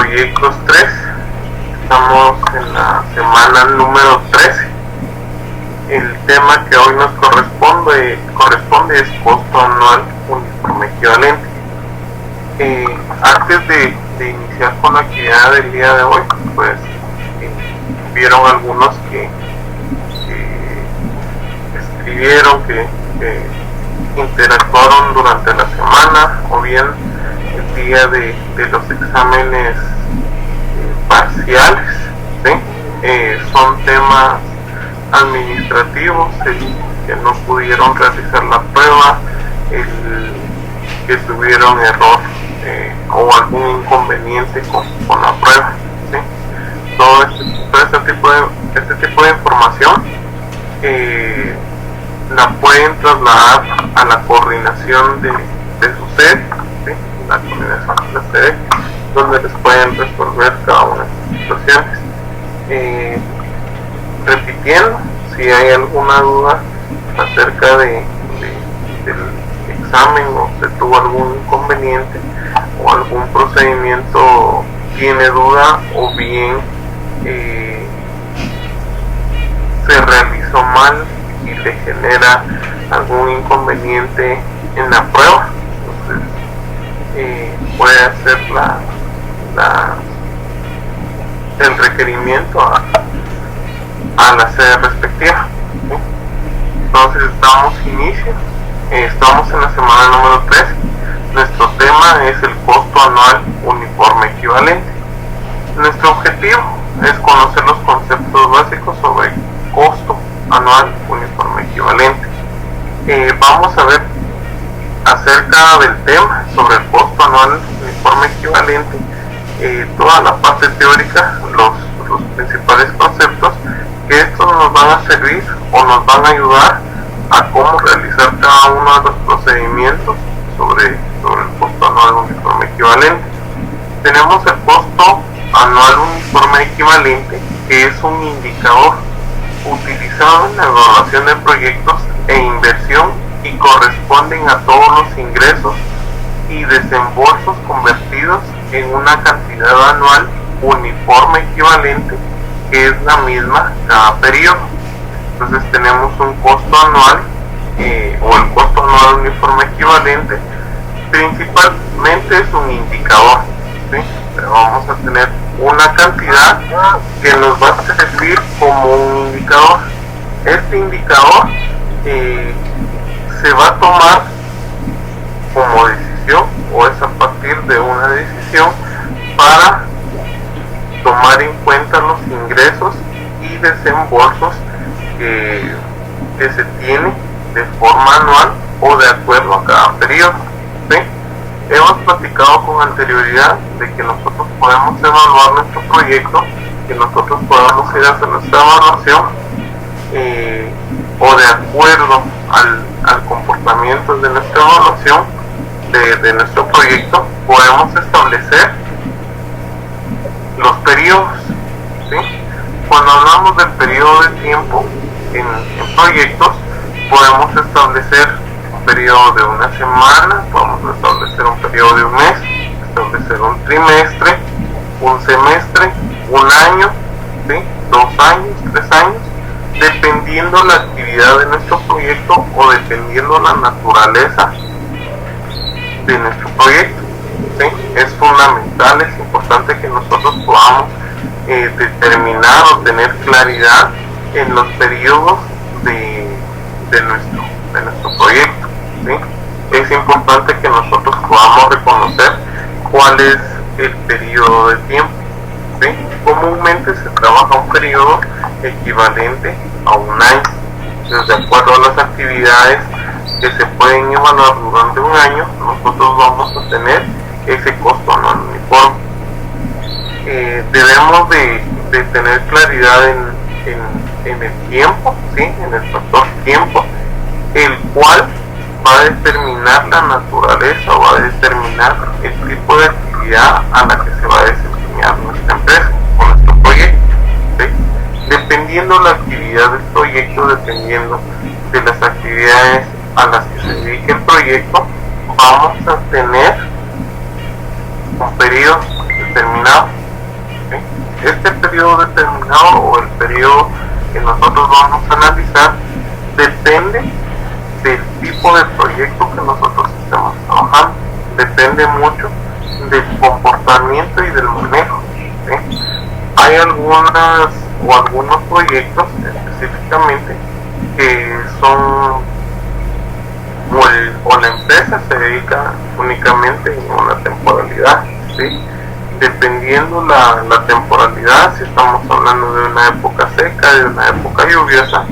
proyectos 3. Estamos en la semana número 13. El tema que hoy nos corresponde es costo anual uniforme equivalente. Antes de iniciar con la actividad del día de hoy, pues vieron algunos que escribieron, que interactuaron durante la semana o bien el día de los exámenes parciales, ¿sí? Son temas administrativos, que no pudieron realizar la prueba, que tuvieron error o algún inconveniente con la prueba, ¿sí? Todo este tipo de información la pueden trasladar a la coordinación de su sede, ¿sí? La coordinación de la sede, donde les pueden resolver cada una de las situaciones. Repitiendo, si hay alguna duda acerca del examen o se tuvo algún inconveniente o algún procedimiento tiene duda o bien se realizó mal y le genera algún inconveniente en la prueba, entonces puede hacer el requerimiento a la sede respectiva, ¿sí? Entonces damos inicio. Estamos en la semana número 3. Nuestro tema es el costo anual uniforme equivalente. Nuestro objetivo es conocer los conceptos básicos sobre costo anual uniforme equivalente. Vamos a ver acerca del tema sobre el costo anual uniforme equivalente, toda la parte teórica, los principales conceptos, que estos nos van a servir o nos van a ayudar a cómo realizar cada uno de los procedimientos sobre el costo anual uniforme equivalente. Tenemos el costo anual uniforme equivalente, que es un indicador utilizado en la evaluación de proyectos e inversión y corresponden a todos los ingresos y desembolsos convertidos en una cantidad anual uniforme equivalente, que es la misma cada periodo. Entonces tenemos un costo anual o el costo anual uniforme equivalente. Principalmente es un indicador, ¿sí? Pero vamos a tener una cantidad que nos va a servir como un indicador. Este indicador se va a tomar como decisión, o es a partir de una decisión, para tomar en cuenta los ingresos y desembolsos que se tiene de forma anual o de acuerdo a cada periodo, ¿sí? Hemos platicado con anterioridad de que nosotros podemos evaluar nuestro proyecto, que nosotros podemos ir a hacer nuestra evaluación o de acuerdo al comportamiento de nuestra evaluación de nuestro proyecto, podemos establecer los periodos, ¿sí? Cuando hablamos del periodo de tiempo en proyectos, podemos establecer un periodo de una semana, podemos establecer un periodo de un mes, establecer un trimestre, un semestre, un año, ¿sí? 2 años, 3 años, dependiendo la actividad de nuestro proyecto o dependiendo la naturaleza de nuestro proyecto, ¿sí? Es fundamental, es importante que nosotros podamos determinar o tener claridad en los periodos de nuestro proyecto, ¿sí? Es importante que nosotros podamos reconocer cuál es el periodo de tiempo, ¿sí? Comúnmente se trabaja un periodo equivalente a un año. Entonces, de acuerdo a las actividades que se pueden evaluar durante un año, nosotros vamos a tener ese costo anual uniforme. Debemos de tener claridad en el tiempo, ¿sí? En el factor tiempo, el cual va a determinar la naturaleza o va a determinar el tipo de actividad a la que se va a desempeñar nuestra empresa o nuestro proyecto, ¿sí? Dependiendo la actividad del proyecto, dependiendo de las actividades a las que se dedique el proyecto, vamos a tener un periodo determinado. ¿Sí? Este periodo determinado o el periodo que nosotros vamos a analizar depende del tipo de proyecto que nosotros estemos trabajando, depende mucho del comportamiento y del manejo. ¿Sí? Hay algunos proyectos específicamente que son o la empresa se dedica únicamente en una temporalidad, ¿sí? Dependiendo la temporalidad, si estamos hablando de una época seca, de una época lluviosa,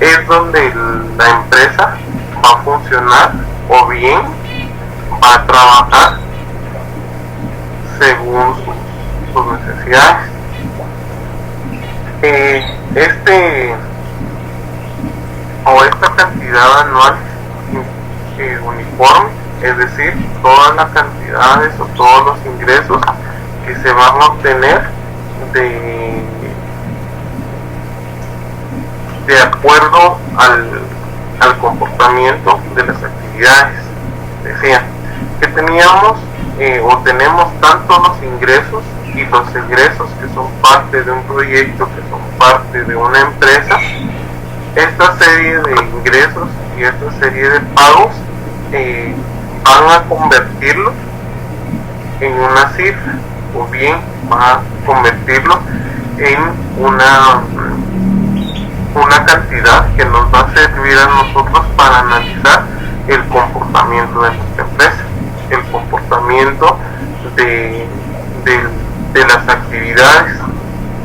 es donde la empresa va a funcionar o bien va a trabajar según sus necesidades. Esta cantidad anual uniforme, es decir, todas las cantidades o todos los ingresos que se van a obtener de acuerdo al comportamiento de las actividades. Decía que teníamos o tenemos tanto los ingresos y los egresos que son parte de un proyecto, que son parte de una empresa. Esta serie de ingresos y esta serie de pagos van a convertirlo en una cifra o bien va a convertirlo en una cantidad que nos va a servir a nosotros para analizar el comportamiento de nuestra empresa, el comportamiento de las actividades.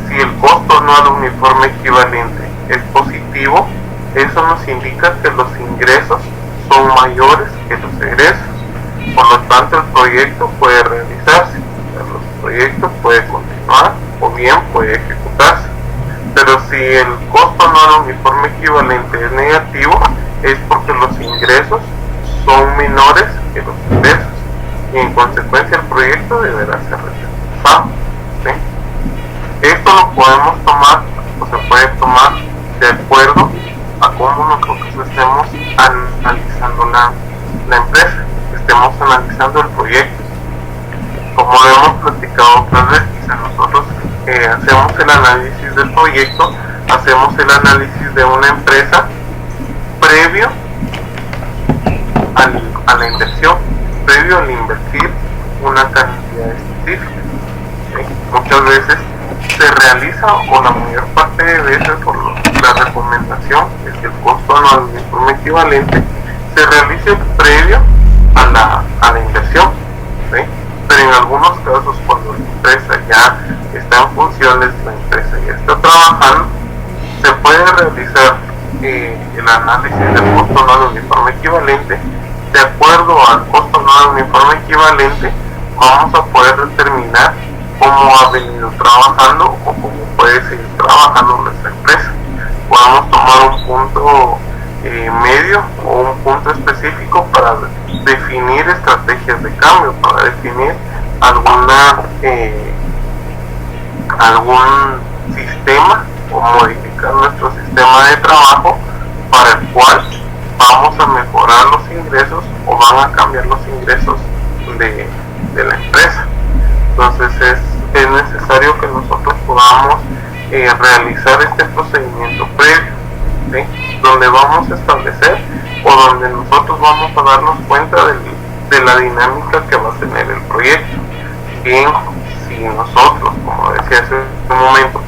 Si el costo anual uniforme equivalente es positivo, eso nos indica que los ingresos son mayores que los egresos, por lo tanto el proyecto puede realizarse, el proyecto puede continuar o bien puede ejecutarse. Pero si el costo anual uniforme equivalente es negativo, es porque los ingresos son menores que los ingresos y en consecuencia el proyecto deberá ser rechazado. ¿Sí? Esto lo podemos tomar o se puede tomar de acuerdo a cómo nosotros estemos analizando la empresa, estemos analizando el proyecto. Como lo hemos platicado otras veces, nosotros hacemos el análisis del proyecto, hacemos el análisis de una empresa previo a la inversión, previo al invertir una cantidad específica. ¿Sí? Muchas veces se realiza, o la mayor parte de veces, por la recomendación es que el costo anual uniforme equivalente se realice previo a la inversión. ¿Sí? Pero en algunos casos, cuando la empresa ya está en funciones, la empresa ya está trabajando, se puede realizar el análisis del costo anual uniforme equivalente. De acuerdo al costo anual uniforme equivalente, vamos a poder determinar cómo ha venido trabajando o cómo puede seguir trabajando nuestra empresa. Podemos tomar un punto medio o un punto específico para definir estrategias de cambio, para definir algún sistema o modificar nuestro sistema de trabajo para el cual vamos a mejorar los ingresos o van a cambiar los ingresos de la empresa. Entonces es necesario que nosotros podamos realizar este procedimiento previo, ¿sí? Donde vamos a establecer o donde nosotros vamos a darnos cuenta de la dinámica que va a tener el proyecto. Bien, si nosotros, como decía hace un momento,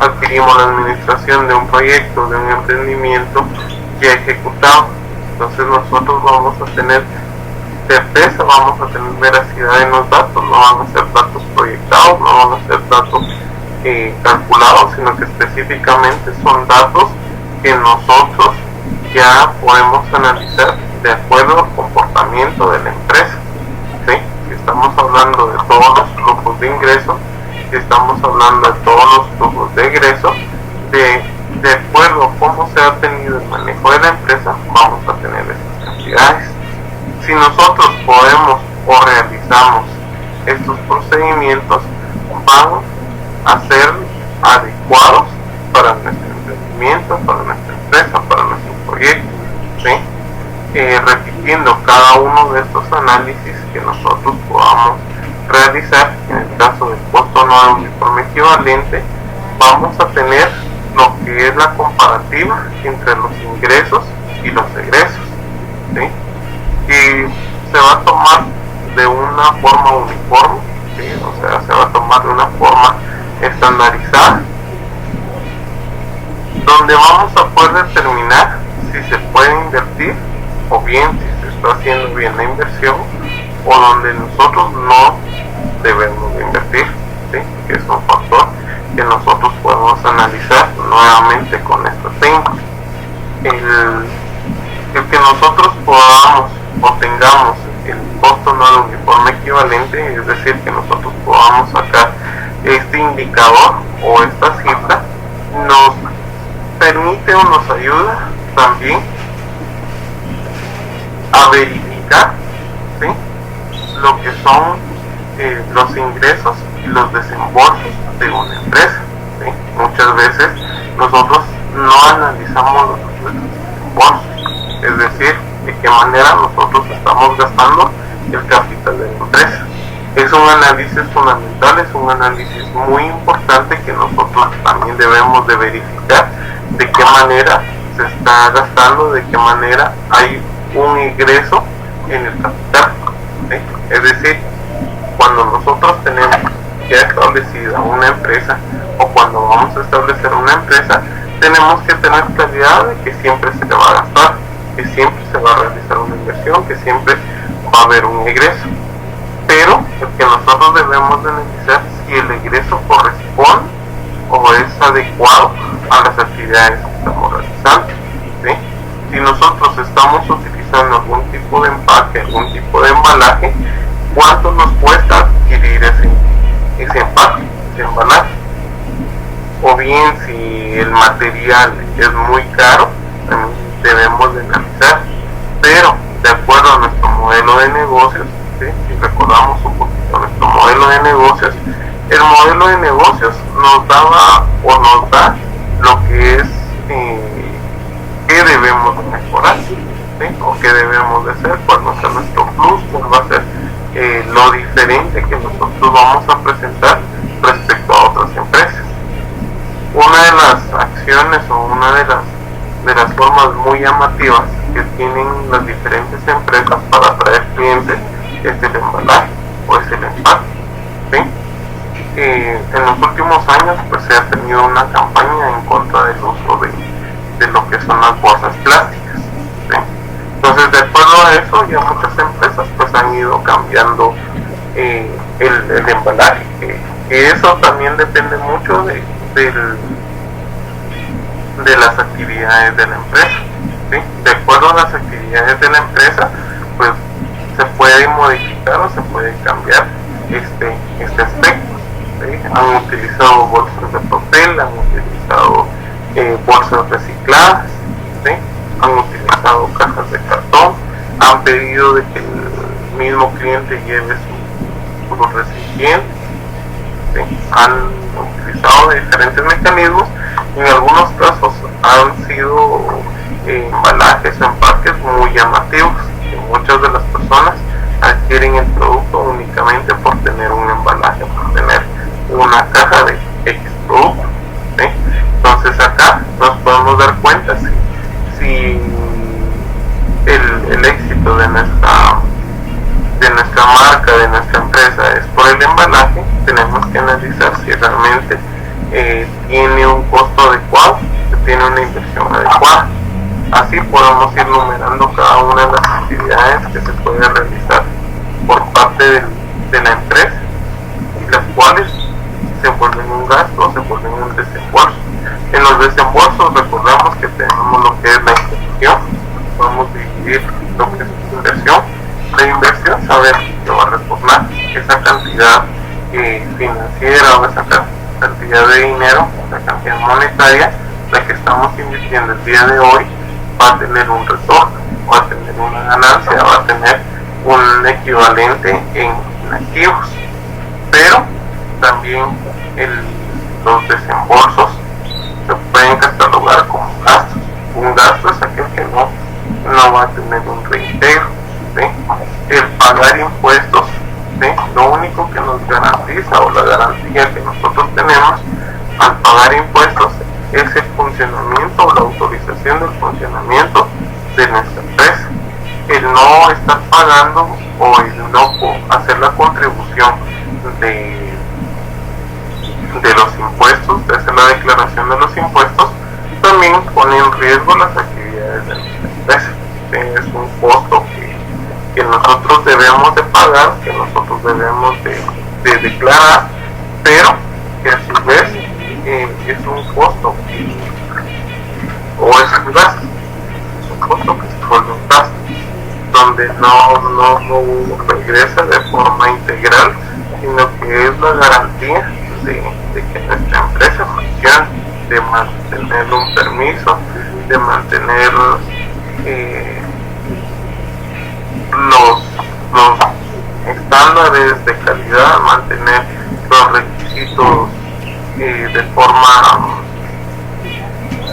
adquirimos la administración de un proyecto, de un emprendimiento ya ejecutado, entonces nosotros vamos a tener certeza, vamos a tener veracidad en los datos, no van a ser datos proyectados, no van a ser datos calculados, sino que específicamente son datos que nosotros ya podemos analizar de acuerdo al comportamiento de la empresa. ¿Sí? Si estamos hablando de todos los flujos de ingresos, si estamos hablando de todos los flujos de egresos, de acuerdo a cómo se ha tenido el manejo de la empresa, vamos a tener estas cantidades. Si nosotros podemos o realizamos estos procedimientos, van a ser adecuados para nuestro emprendimiento, para nuestra empresa, para nuestro proyecto. ¿Sí? Repitiendo cada uno de estos análisis que nosotros podamos realizar, en el caso del costo anual uniforme equivalente, vamos a tener lo que es la comparativa entre los ingresos y los egresos, ¿sí? Y se va a tomar de una forma uniforme, ¿sí? O sea, se va a tomar de una forma estandarizada, donde vamos a poder determinar si se puede invertir o bien si se está haciendo bien la inversión, o donde nosotros no debemos de invertir, ¿sí? Que es un factor que nosotros podemos analizar nuevamente con esta técnica. El que nosotros podamos o tengamos el costo anual uniforme equivalente, es decir, que nosotros podamos sacar este indicador o esta cifra, nos permite o nos ayuda también a verificar, ¿sí?, lo que son los ingresos y los desembolsos de una empresa, ¿sí? Muchas veces nosotros no analizamos los desembolsos, es decir, de qué manera nosotros estamos gastando el capital de la empresa. Es un análisis fundamental, es un análisis muy importante que nosotros también debemos de verificar de qué manera se está gastando, de qué manera hay un ingreso en el capital, ¿sí? Es decir, cuando nosotros tenemos ya establecida una empresa o cuando vamos a establecer una empresa, tenemos que tener claridad de que siempre se le va a gastar, que siempre se va a realizar una inversión, que siempre va a haber un egreso. Pero el que nosotros debemos de analizar si el egreso corresponde o es adecuado a las actividades que estamos realizando, ¿sí? Si nosotros estamos utilizando algún tipo de empaque, algún tipo de embalaje, ¿cuánto nos cuesta adquirir ese empaque, ese embalaje? O bien, si el material es muy caro, debemos de analizar. Pero, de acuerdo a nuestro modelo de negocios, ¿sí?, si recordamos un poquito nuestro modelo de negocios, el modelo de negocios nos daba o nos da lo que es qué debemos de mejorar, ¿sí?, o qué debemos de hacer, cuál va a ser nuestro plus, cuál va a ser lo diferente que nosotros vamos a presentar respecto a otras empresas. Una de las acciones o una de las formas muy llamativas que tienen las diferentes empresas para atraer clientes es el embalaje o es el empaque, ¿sí? En los últimos años pues se ha tenido una campaña en contra del uso de lo que son las bolsas plásticas, ¿sí? Entonces, de acuerdo a eso, ya muchas empresas pues han ido cambiando el embalaje, que eso también depende mucho de las actividades de la empresa, ¿sí? De acuerdo a las actividades de la empresa, pues se puede modificar o se puede cambiar este aspecto, ¿sí? Han utilizado bolsas de papel, han utilizado bolsas recicladas, ¿sí? Han utilizado cajas de cartón, han pedido de que el mismo cliente lleve sus recipientes, ¿sí? Han utilizado diferentes mecanismos. En algunos casos han sido embalajes o empaques muy llamativos, que muchas de las personas adquieren el producto únicamente por tener un embalaje, por tener una caja de X producto, ¿sí? Entonces acá nos podemos dar cuenta si el éxito de nuestra marca, de nuestra empresa es por el embalaje. Tenemos que analizar si realmente tiene un costo adecuado, si tiene una inversión adecuada. Así podemos ir numerando cada una de las actividades que se puede realizar por parte de la empresa, y las cuales se vuelven un gasto o se vuelven un desembolso. En los desembolsos recordamos que tenemos lo que es la inversión, podemos dividir lo que es la inversión. La inversión, saber que va a retornar esa cantidad financiera o esa cantidad de dinero, la cantidad monetaria, la que estamos invirtiendo el día de hoy, va a tener un retorno, va a tener una ganancia, va a tener un equivalente en activos. Pero también los desembolsos se pueden catalogar como gastos. Un gasto es aquel que no va a tener un reintegro, ¿sí? El pagar impuestos, ¿sí? Lo único que garantiza o la garantía que nosotros tenemos al pagar impuestos es el funcionamiento o la autorización del funcionamiento de nuestra empresa. El no estar pagando o el no hacer la contribución de los impuestos, de hacer la declaración de los impuestos, también pone en riesgo las actividades de nuestra empresa. Es un costo que nosotros debemos de pagar, que nosotros debemos de declarar, pero que a su vez es un costo o es un gasto, es un costo que se vuelve un gasto, donde no regresa de forma integral, sino que es la garantía de que nuestra empresa funcione, de mantener un permiso, de mantener los estándares de calidad, mantener los requisitos de forma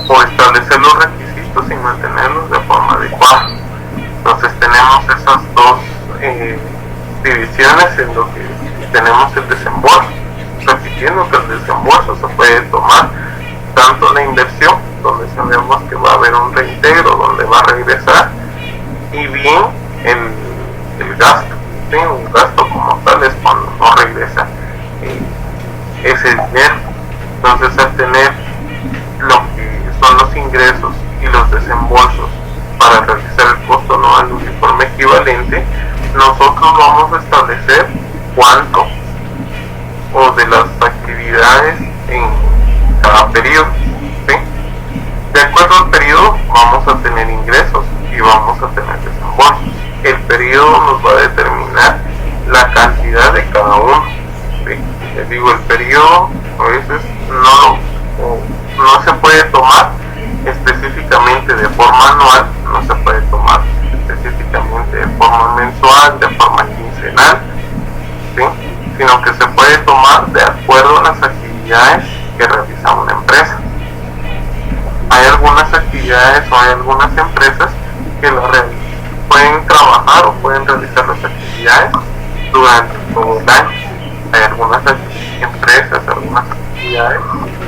o establecer los requisitos y mantenerlos de forma adecuada. Entonces tenemos esas dos divisiones en lo que tenemos el desembolso, repitiendo que el desembolso se puede tomar tanto la inversión, donde sabemos que va a haber un reintegro, donde va a regresar, y bien el gasto, ¿sí? Un gasto como tal es cuando no regresa ese dinero. Entonces, al tener lo que son los ingresos y los desembolsos para realizar el costo anual uniforme equivalente, nosotros vamos a establecer cuánto o de las actividades en cada periodo, ¿sí? De acuerdo al periodo vamos a tener ingresos y vamos a tener desembolsos. El periodo nos va a determinar la cantidad de cada uno, ¿sí? Les digo, el periodo a veces no se puede tomar específicamente de forma anual, no se puede tomar específicamente de forma mensual, de forma quincenal, ¿sí? Sino que se puede tomar de acuerdo a las actividades que realiza una empresa. Hay algunas actividades o hay algunas empresas que pueden trabajar o pueden realizar las actividades durante todo el año. Hay algunas empresas, algunas actividades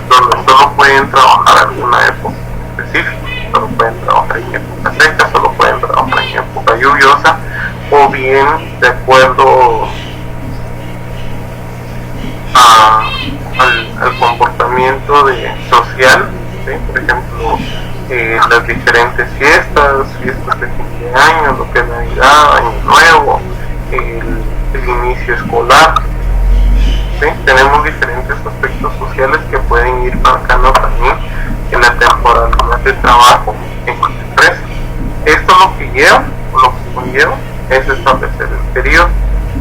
donde solo pueden trabajar alguna época específica, solo pueden trabajar en época seca, solo pueden trabajar en época lluviosa, o bien de acuerdo al comportamiento social, ¿sí? Por ejemplo, las diferentes fiestas de fin de año, lo que es Navidad, Año Nuevo, el inicio escolar, ¿sí? Tenemos diferentes aspectos sociales que pueden ir marcando también en la temporalidad de trabajo en una empresa. Esto lo que conlleva es establecer el periodo.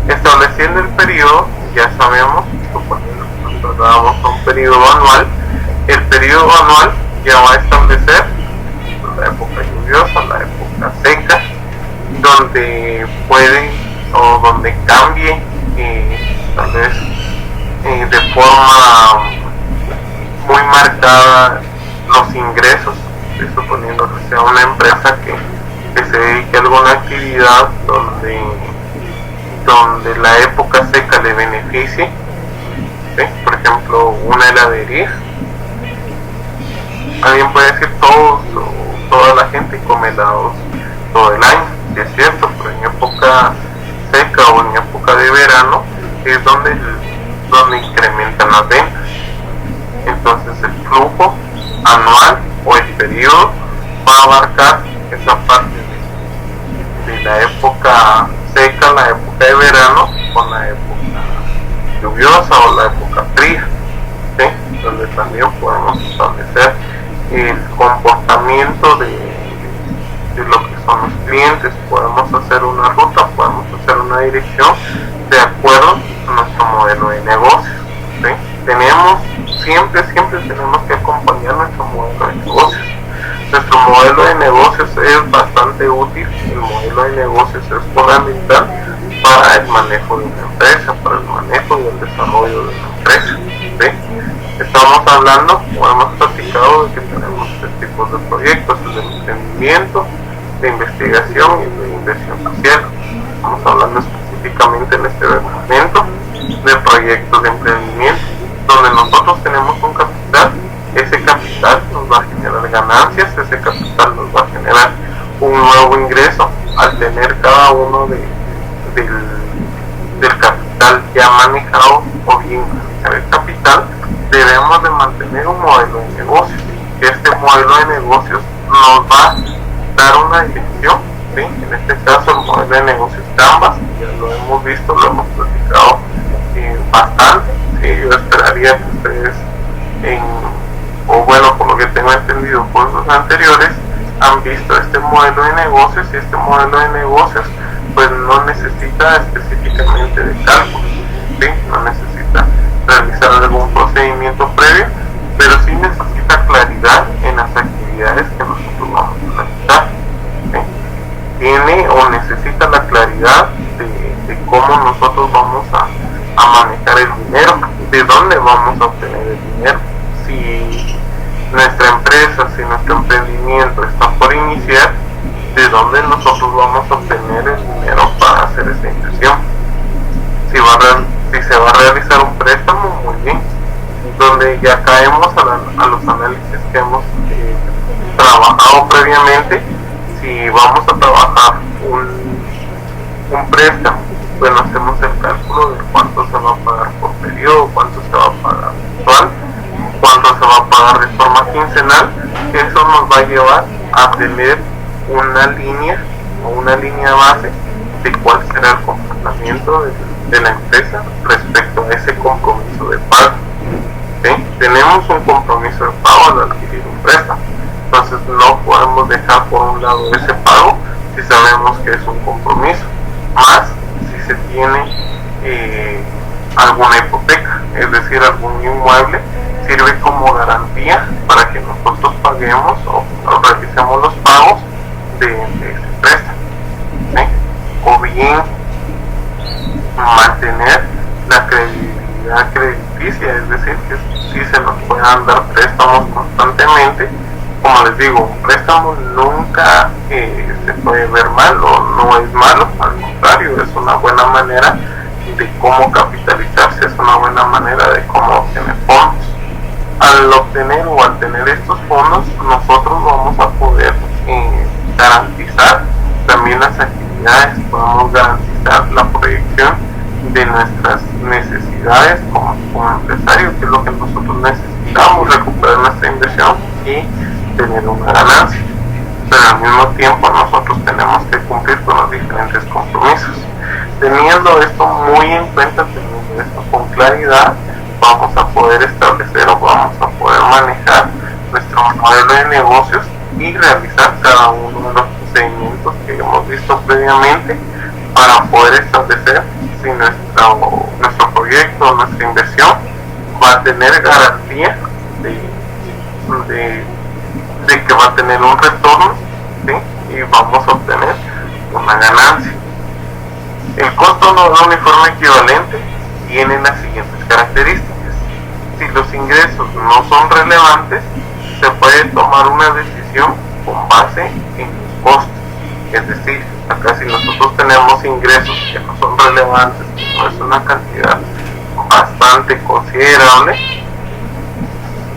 Estableciendo el periodo, ya sabemos, suponiendo que nos trasladamos a un periodo anual, el periodo anual ya va a establecer la época lluviosa, la época seca, donde puede o donde cambie tal vez de forma muy marcada los ingresos, suponiendo que sea una empresa que se dedique a alguna actividad donde la época seca le beneficie, ¿sí? Por ejemplo, una heladería. Alguien puede decir toda la gente come helados todo el año, y es cierto, pero en época seca o en época de verano es donde incrementan las ventas. Entonces el flujo anual o el periodo va a abarcar esa parte de la época seca, la época de verano, con la época lluviosa o la época fría, ¿sí? Donde también podemos establecer el comportamiento de lo que son los clientes. Podemos hacer una ruta, podemos hacer una dirección de acuerdo a nuestro modelo de negocio, ¿sí? Siempre tenemos que acompañar nuestro modelo de negocios. Nuestro modelo de negocios es bastante útil, el modelo de negocios es fundamental para el manejo de una empresa, para el manejo y el desarrollo de una empresa, ¿sí? Estamos hablando, o hemos platicado, de que tenemos tres tipos de proyectos: el de emprendimiento, de investigación y de inversión social. Estamos hablando específicamente en este momento de proyectos proyectos de emprendimiento, donde nosotros tenemos un capital. Ese capital nos va a generar ganancias, ese capital nos va a generar un nuevo ingreso al tener cada uno del capital ya manejado o bien el capital. Debemos de mantener un modelo de negocios. Este modelo de negocios nos va a dar una dirección, ¿sí? En este caso el modelo de negocios Canvas, ya lo hemos visto, lo hemos platicado bastante, ¿sí? Yo esperaría que ustedes, o bueno, por lo que tengo entendido por los anteriores, han visto este modelo de negocios, y este modelo de negocios pues no necesita específicamente de cálculos, ¿sí? No necesita realizar algún procedimiento previo, pero sí necesita claridad en las actividades que nosotros vamos a realizar, ¿sí? Tiene o necesita la claridad de cómo nosotros vamos a manejar el dinero, de dónde vamos a obtener el dinero. Si nuestra empresa, si nuestro emprendimiento está por iniciar, de dónde nosotros vamos a obtener el dinero para hacer esa inversión. Si se va a realizar un préstamo, muy bien, donde ya caemos a los análisis que hemos trabajado previamente. Si vamos a trabajar un préstamo, bueno, hacemos el cálculo de cuánto se va a pagar por periodo, cuánto se va a pagar mensual, cuánto se va a pagar de forma quincenal. Eso nos va a llevar a tener una línea base de cuál será el comportamiento de la empresa respecto a ese compromiso de pago, ¿sí? Tenemos un compromiso de pago al adquirir un préstamo, entonces no podemos dejar por un lado ese pago si sabemos que es un compromiso, más si se tiene alguna hipoteca, es decir, algún inmueble, sirve como garantía para que nosotros paguemos o realicemos los pagos de ese préstamo, ¿sí? O bien mantener la credibilidad crediticia, es decir, que si se nos puedan dar préstamos constantemente. Como les digo, un préstamo nunca se puede ver mal o no es malo, al contrario, es una buena manera de cómo capitalizarse, es una buena manera de cómo obtener fondos. Al obtener o al tener estos fondos, nosotros vamos a poder garantizar también las actividades, podemos garantizar la proyección de nuestras necesidades como empresario, que es lo que nosotros necesitamos, recuperar nuestra inversión y tener una ganancia. Pero al mismo tiempo nosotros tenemos que cumplir con los diferentes compromisos. Teniendo esto muy en cuenta, teniendo esto con claridad, vamos a poder establecer o vamos a poder manejar nuestro modelo de negocios y realizar cada uno de los procedimientos que hemos visto previamente para poder establecer si nuestro proyecto, nuestra inversión va a tener garantía de que va a tener un retorno, ¿sí? Y vamos a obtener una ganancia. El costo no uniforme equivalente tiene las siguientes características. Si los ingresos no son relevantes, se puede tomar una decisión con base en los costos. Es decir, acá si nosotros tenemos ingresos que no son relevantes, que no es una cantidad bastante considerable,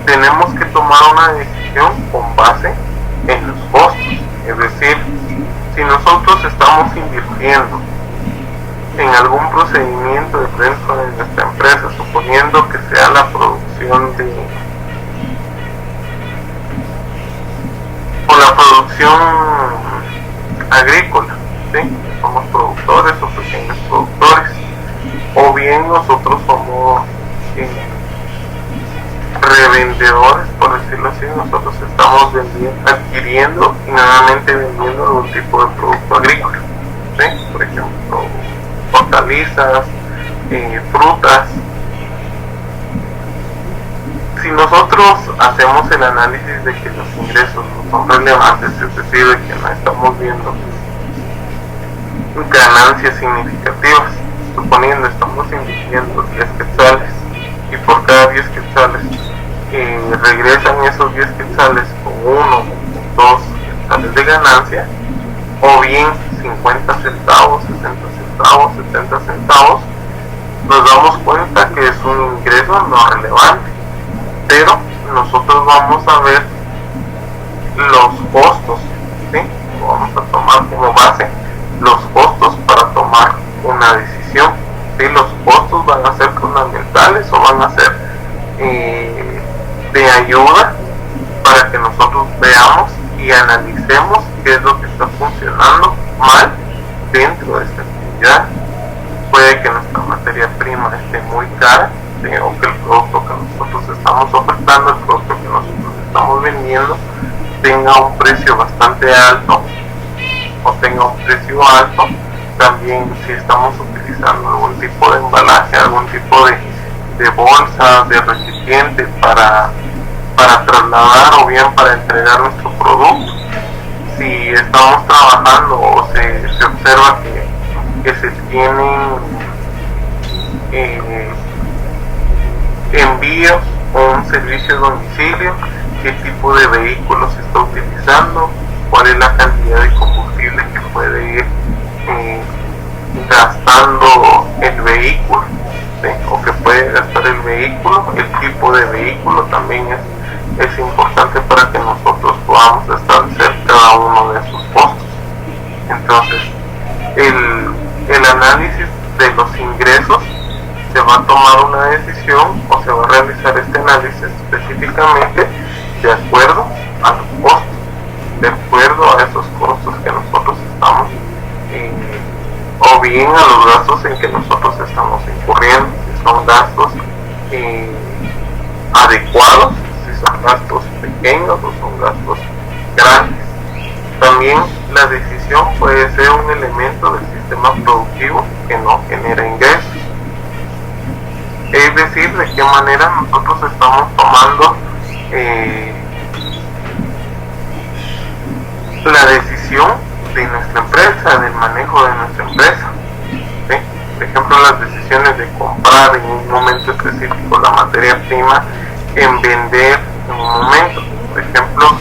tenemos que tomar una decisión con base en los costos. Es decir, si nosotros estamos invirtiendo en algún procedimiento dentro de nuestra empresa, suponiendo que sea la producción agrícola, ¿sí? Somos productores o pequeños productores, o bien nosotros somos revendedores, por decirlo así. Nosotros estamos adquiriendo y nuevamente vendiendo algún tipo de producto agrícola, ¿sí? Por ejemplo, hortalizas, frutas. Si nosotros hacemos el análisis de que los ingresos no son relevantes, es decir, de que no estamos viendo ganancias significativas, suponiendo estamos invirtiendo 10 quetzales y por cada 10 quetzales regresan esos 10 quetzales con 1 o 2 quetzales de ganancia, o bien 50 centavos, 60 centavos, 70 centavos, nos damos cuenta que sido lo relevante, pero nosotros vamos a ver los costos, ¿sí? Vamos a tomar como base los costos para tomar una decisión. ¿Sí? Los costos van a ser fundamentales o van a ser de ayuda para que nosotros veamos y analicemos qué es lo que está funcionando mal dentro de esta actividad. Puede que nuestra materia prima esté muy cara, ¿sí? O que el producto que nosotros estamos ofertando, el producto que nosotros estamos vendiendo, tenga un precio bastante alto o tenga un precio alto. También si estamos utilizando algún tipo de embalaje, algún tipo de bolsa, de recipiente para trasladar o bien para entregar nuestro producto. Si estamos trabajando o se observa que se tienen envíos o un servicio a domicilio, qué tipo de vehículo se está utilizando, cuál es la cantidad de combustible que puede ir gastando el vehículo, ¿sí? O que puede gastar el vehículo. El tipo de vehículo también es importante para que nosotros podamos establecer cada uno de esos costos. Entonces el análisis de los ingresos, se va a tomar una decisión o se va a realizar este análisis específicamente de acuerdo a los costos, de acuerdo a esos costos que nosotros estamos o bien a los gastos en que nosotros estamos incurriendo, si son gastos adecuados, si son gastos pequeños o son gastos grandes. También la decisión puede ser un elemento del sistema productivo que no genera ingresos, es decir, de qué manera nosotros estamos tomando la decisión de nuestra empresa, del manejo de nuestra empresa, ¿sí? Por ejemplo, las decisiones de comprar en un momento específico la materia prima, en vender en un momento. Por ejemplo,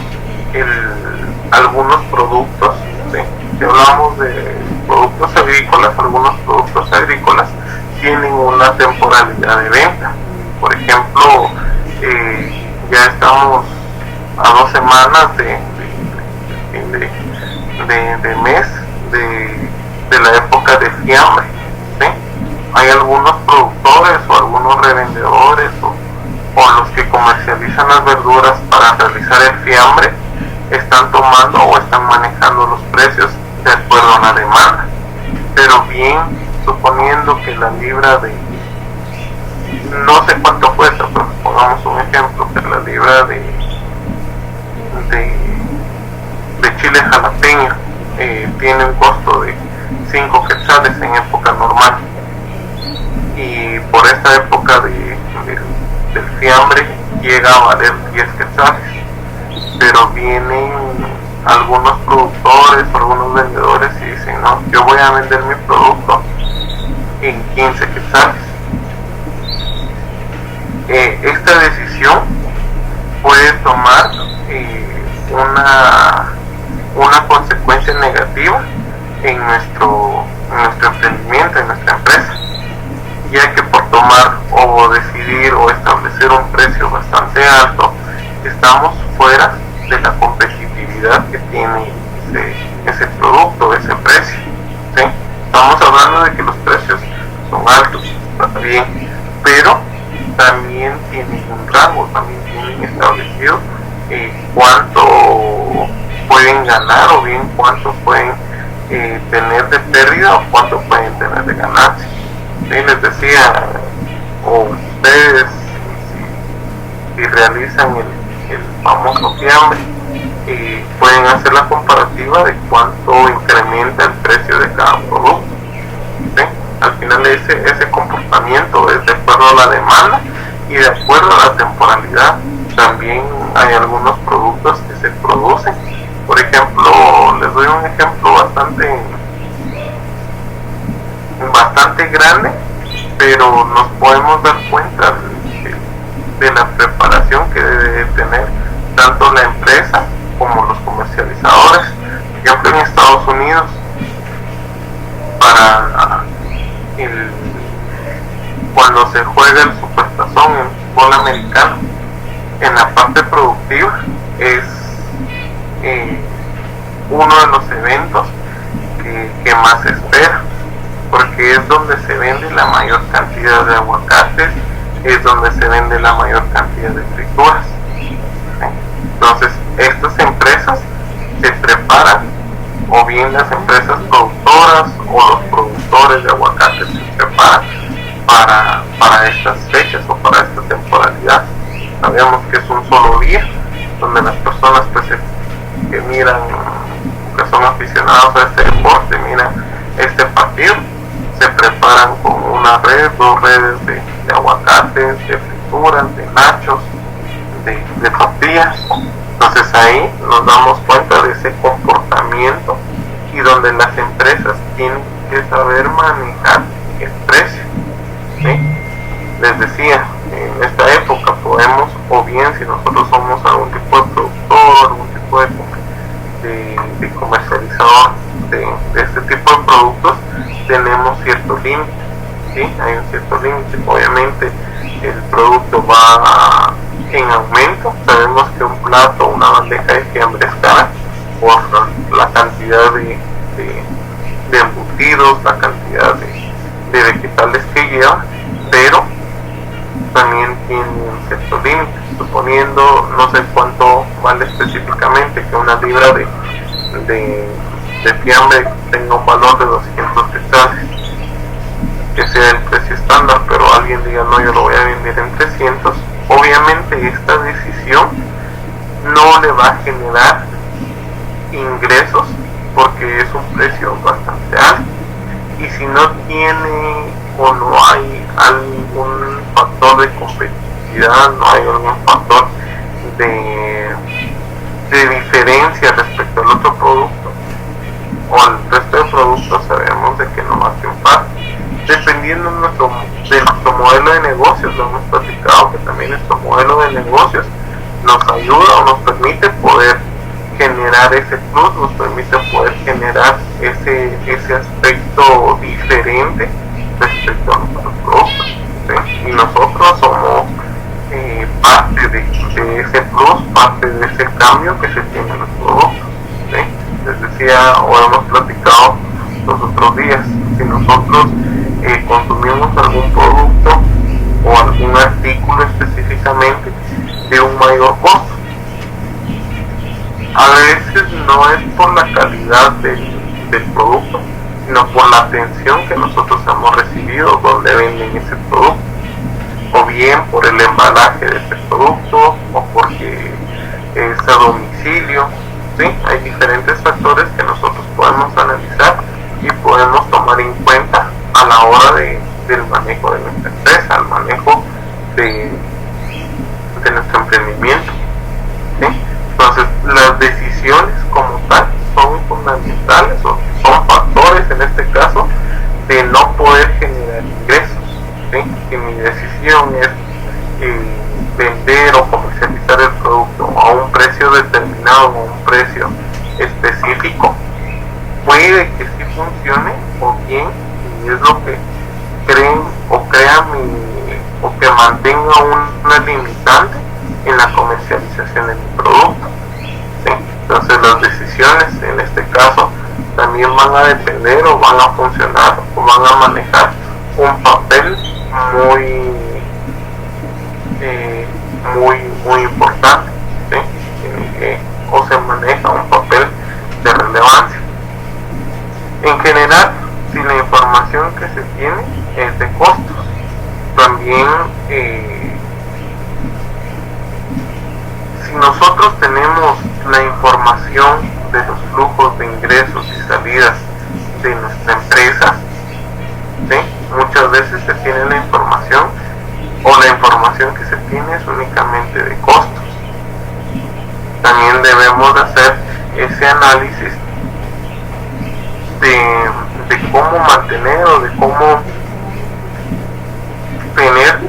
algunos productos, ¿sí? Si hablamos de productos agrícolas, algunos productos agrícolas tienen una temporalidad de venta. Por ejemplo, ya estamos a 2 semanas de mes de la época de fiambre, ¿sí? Hay algunos productores o algunos revendedores o los que comercializan las verduras para realizar el fiambre están tomando o están manejando los precios de acuerdo a la demanda. Pero bien, suponiendo que la libra de, no sé cuánto cuesta, pero pongamos un ejemplo, que la libra de chile jalapeño tiene un costo de 5 quetzales en época normal, y por esta época del fiambre llega a valer 10 quetzales, pero vienen algunos productores o algunos vendedores y dicen: no, yo voy a vender mi producto en 15 quetzales. Esta decisión puede tomar una consecuencia negativa en nuestro emprendimiento, en nuestra empresa, ya que por tomar o decidir o establecer un precio bastante alto, estamos fuera de la competitividad que tiene ese producto, ese precio, ¿sí? Estamos hablando de que los precios son altos, está bien, pero también tienen un rango, también tienen establecido cuánto pueden ganar o bien cuánto pueden tener de pérdida o cuánto pueden tener de ganancia. ¿Sí? Les decía, o ustedes si realizan el famoso fiambre, pueden hacer la comparativa de cuánto incrementa el precio de cada producto. ¿Sí? Al final ese comportamiento es de acuerdo a la demanda y de acuerdo a la temporalidad. También hay algunos productos que se producen. Por ejemplo, les doy un ejemplo bastante grande, pero nos podemos dar cuenta de la preparación que debe tener tanto la empresa como los comercializadores. Por ejemplo, en Estados Unidos, cuando se juega el Supertazón, razón en fútbol americano, en la parte productiva, es uno de los eventos que más se espera, porque es donde se vende la mayor cantidad de aguacates, es donde se vende la mayor cantidad de frituras. Entonces estas empresas se preparan, o bien las empresas productoras o los productores de aguacates se preparan para estas fechas o para esta temporalidad. Sabemos que es un solo día donde las personas pues que miran, que son aficionados a este deporte, miran este partido, se preparan con una red, 2 redes de aguacates, de frituras, de nachos, de tortillas. Entonces ahí nos damos cuenta de ese comportamiento y donde las empresas tienen que saber manejar el precio, ¿sí? Les decía, en esta época podemos, o bien si nosotros somos algún tipo de productor, algún tipo de comercializador de este tipo de productos, tenemos cierto límite, ¿sí? Hay un cierto límite. Obviamente el producto va en aumento. Sabemos que un plato, una bandeja de fiambre es cara por la cantidad de embutidos, la cantidad de vegetales que lleva, pero también tiene un cierto límite. Suponiendo, no sé cuánto vale específicamente, que una libra de fiambre tenga un valor de 200 quetzales, que sea el precio estándar, pero alguien diga no, yo lo voy a vender en 300, obviamente esta decisión no le va a generar ingresos porque es un precio bastante alto, y si no tiene o no hay algún factor de competitividad, no hay algún factor de diferencia respecto al otro producto o al resto de productos, sabemos de que no va a triunfar. Dependiendo de nuestro modelo de negocios, lo hemos platicado, que también nuestro modelo de negocios nos ayuda o nos permite poder generar ese plus, nos permite poder generar ese aspecto diferente respecto a nuestros productos, ¿sí? Y nosotros somos parte de ese plus, parte de ese cambio que se tiene en los productos, ¿sí? Les decía, o hemos platicado los otros días, si nosotros consumimos algún producto o algún artículo específicamente de un mayor costo, a veces no es por la calidad del producto, sino por la atención que nosotros hemos recibido donde venden ese producto, o bien por el embalaje de ese producto, o porque es a domicilio, ¿sí? Hay diferentes factores que nosotros podemos analizar y podemos tomar en cuenta a la hora del manejo de nuestra empresa, al manejo de nuestro emprendimiento, ¿sí? Entonces las decisiones como tal son fundamentales, o son factores en este caso de no poder generar ingresos, ¿sí? Si mi decisión es vender o comercializar el producto a un precio determinado o a un precio específico, puede que sí funcione, o bien, y es lo que creen o crean o que mantenga una limitante en la comercialización de mi producto, ¿sí? Entonces las decisiones en este caso también van a depender o van a funcionar o van a manejar un papel muy importante, ¿sí? O se maneja un papel de relevancia. En general, si la información que se tiene es de costos, también si nosotros tenemos la información de los flujos de ingresos y salidas de nuestra empresa, ¿sí? Muchas veces se tiene la información, o la información que se tiene es únicamente de costos. También debemos de hacer ese análisis de cómo mantener o de cómo tener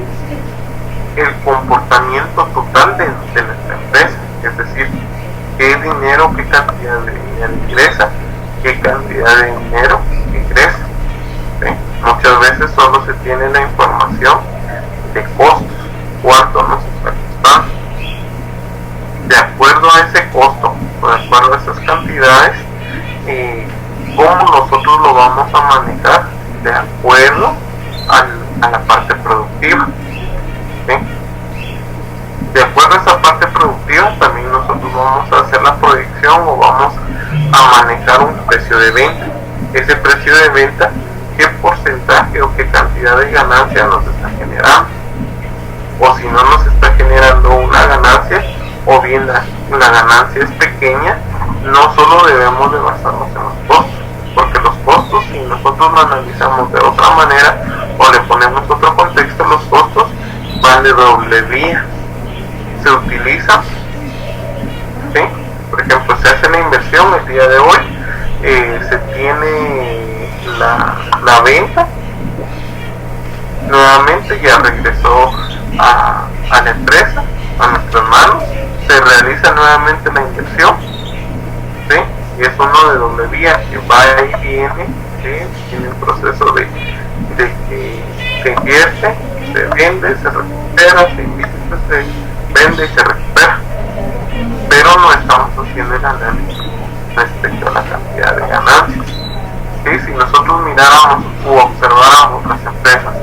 el comportamiento total de nuestra empresa, es decir, qué dinero, qué cantidad de dinero ingresa, qué cantidad de dinero ingresa, ¿sí? Muchas veces solo se tiene la información de costos, cantidades, cómo nosotros lo vamos a manejar de acuerdo a la parte productiva. ¿Sí? De acuerdo a esa parte productiva, también nosotros vamos a hacer la proyección o vamos a manejar un precio de venta. Ese precio de venta, qué porcentaje o qué cantidad de ganancia nos está generando, o si no nos está generando una ganancia, o bien la ganancia es pequeña, no solo debemos de basarnos en los costos, porque los costos, si nosotros lo analizamos de otra manera o le ponemos otro contexto, los costos van de doble vía. Se utilizan, ¿sí? Por ejemplo, se hace la inversión el día de hoy, se tiene la venta, nuevamente ya regresó a la empresa, a nuestras manos, se realiza nuevamente la inversión, ¿sí? Y es uno de doble vía que va y viene, ¿sí? Tiene un proceso de que se invierte, se vende, se recupera, se invierte, se vende y se recupera, pero no estamos haciendo el análisis respecto a la cantidad de ganancias. ¿Sí? Si nosotros miráramos u observáramos las empresas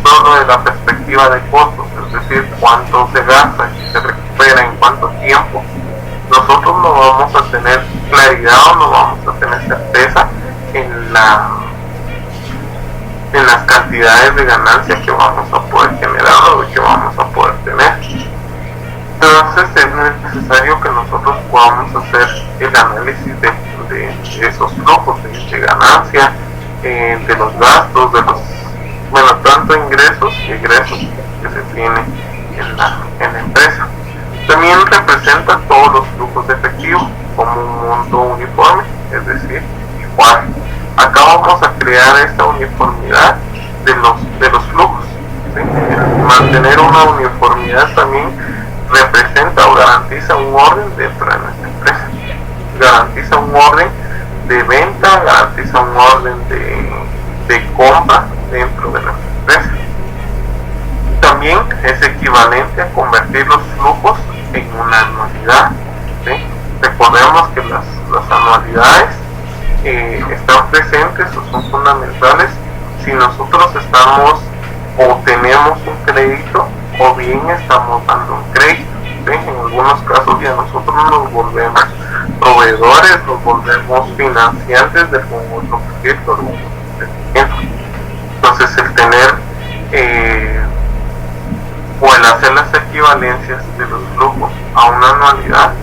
solo de la perspectiva de costos, es decir, cuánto se gasta y se recupera en cuánto tiempo, nosotros no vamos a tener claridad o no vamos a tener certeza en las cantidades de ganancia que vamos a poder generar o que vamos a poder tener. Entonces es necesario que nosotros podamos hacer el análisis de esos flujos de ganancia, de los gastos, de los, bueno, tanto ingresos y egresos que se tiene en la empresa. También representa todos los flujos de efectivo como un monto uniforme, es decir, igual. Acá vamos a crear esta uniformidad de los flujos, ¿sí? Mantener una uniformidad también representa o garantiza un orden dentro de nuestra empresa, garantiza un orden de venta, garantiza un orden de compra dentro de nuestra empresa. También es equivalente a convertir los flujos en una anualidad, ¿sí? Recordemos que las anualidades están presentes o son fundamentales si nosotros estamos o tenemos un crédito o bien estamos dando un crédito, ¿sí? En algunos casos ya nosotros nos volvemos proveedores, nos volvemos financiantes de algún otro proyecto, algún otro emprendimiento. Entonces el tener o el hacer las equivalencias de los flujos a una anualidad,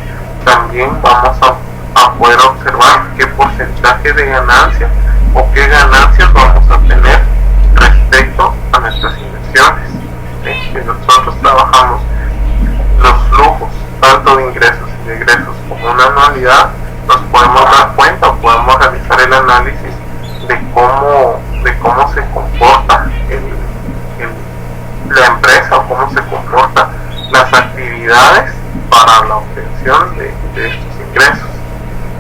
también vamos a poder observar qué porcentaje de ganancia o qué ganancias vamos a tener respecto a nuestras inversiones. ¿Sí? Si nosotros trabajamos los flujos tanto de ingresos y de egresos como una anualidad, nos podemos dar cuenta o podemos realizar el análisis de cómo se comporta la empresa o cómo se comportan las actividades para la obtención de estos ingresos.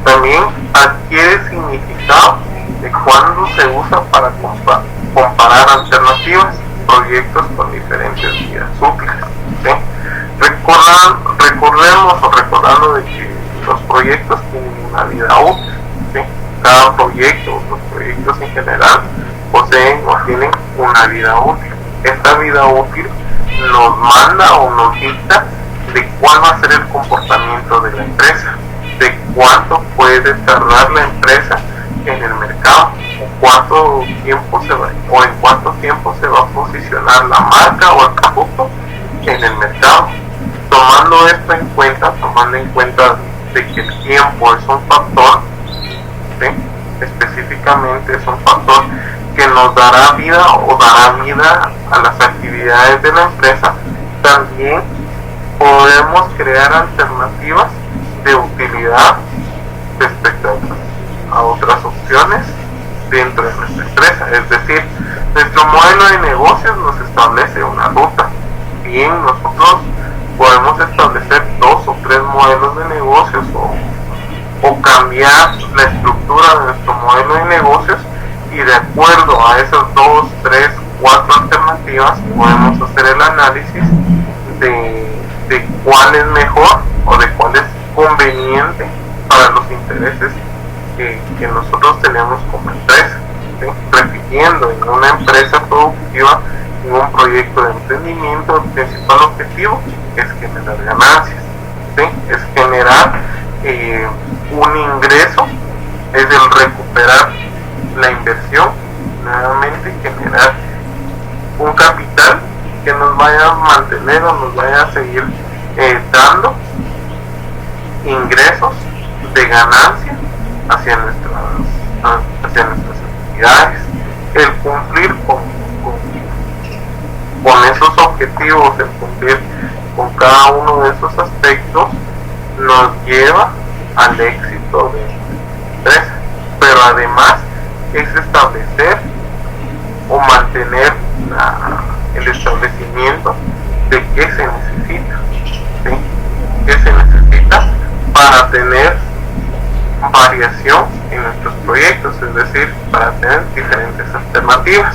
También adquiere significado de cuando se usa para comparar alternativas, proyectos con diferentes vías útiles, ¿sí? Recordando de que los proyectos tienen una vida útil, ¿sí? Cada proyecto, los proyectos en general, poseen o tienen una vida útil. Esta vida útil nos manda o nos dicta de cuál va a ser el comportamiento de la empresa, de cuánto puede tardar la empresa en el mercado, o cuánto tiempo o en cuánto tiempo se va a posicionar la marca o el producto en el mercado. Tomando esto en cuenta, tomando en cuenta de que el tiempo es un factor, ¿sí? Específicamente es un factor que nos dará vida o dará vida a las actividades de la empresa, también podemos crear alternativas de utilidad respecto a otras opciones dentro de nuestra empresa. Es decir, nuestro modelo de negocios nos establece una ruta, bien nosotros podemos establecer 2 o 3 modelos de negocios o cambiar la estructura de nuestro modelo de negocios, y de acuerdo a esas 2, 3, 4 alternativas podemos hacer el análisis de cuál es mejor o de cuál es conveniente para los intereses que nosotros tenemos como empresa, ¿sí? Repitiendo, en una empresa productiva, en un proyecto de emprendimiento, el principal objetivo es generar ganancias, ¿sí? Es generar un ingreso, es el recuperar la inversión, nuevamente generar un capital que nos vaya a mantener o nos vaya a seguir dando ingresos de ganancia hacia nuestras actividades. El cumplir con esos objetivos, el cumplir con cada uno de esos aspectos nos lleva al éxito de la empresa, pero además es establecer o mantener el establecimiento de qué se necesita, ¿sí? ¿Qué se necesita para tener variación en nuestros proyectos? Es decir, para tener diferentes alternativas.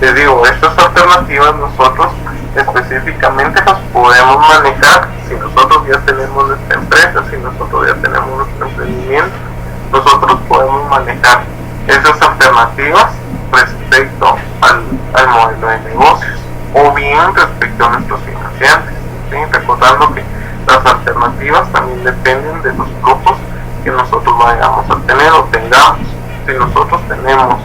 Les digo, estas alternativas nosotros específicamente las podemos manejar si nosotros ya tenemos nuestra empresa, si nosotros ya tenemos nuestro emprendimiento. Nosotros podemos manejar esas alternativas respecto al modelo de negocios o bien respecto a nuestros financiantes, ¿sí? Recordando que las alternativas también dependen de los flujos que nosotros vayamos a tener o tengamos. Si nosotros tenemos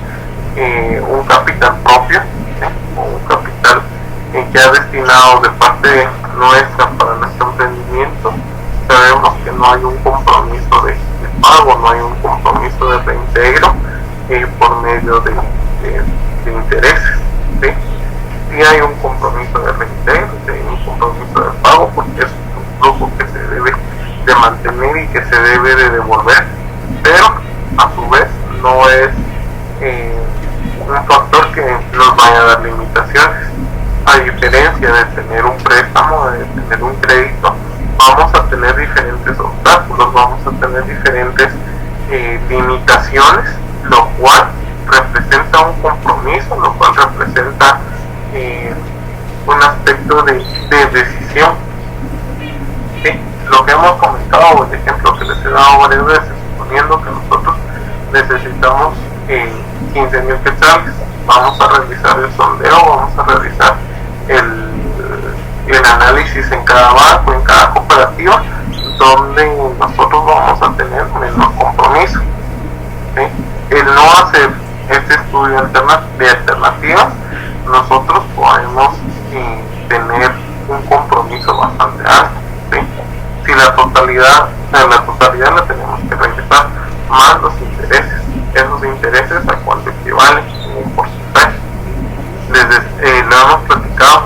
un capital propio, ¿sí? O un capital ya destinado de parte nuestra para nuestro emprendimiento, sabemos que no hay un compromiso de pago, no hay un compromiso de reintegro por medio de intereses, ¿sí? Sí hay un compromiso de reintegro, sí hay un compromiso de pago, porque es un flujo que se debe de mantener y que se debe de devolver, pero a su vez no es un factor que nos vaya a dar limitaciones. A diferencia de tener un préstamo, de tener un crédito, vamos a tener diferentes obstáculos, vamos a tener diferentes limitaciones, lo cual representa un compromiso, lo cual representa un aspecto de decisión, ¿sí? Lo que hemos comentado, el ejemplo que les he dado varias veces, suponiendo que nosotros necesitamos 15,000 quetzales, vamos a realizar el sondeo, vamos a realizar el análisis en cada banco, en cada cooperativa, donde nosotros vamos a tener menor compromiso, ¿sí? El no hacer este estudio de alternativas, nosotros podemos tener un compromiso bastante alto, ¿sí? Si la totalidad la tenemos que regresar, más los intereses. Esos intereses a cuánto equivalen en un porcentaje. Lo hemos platicado,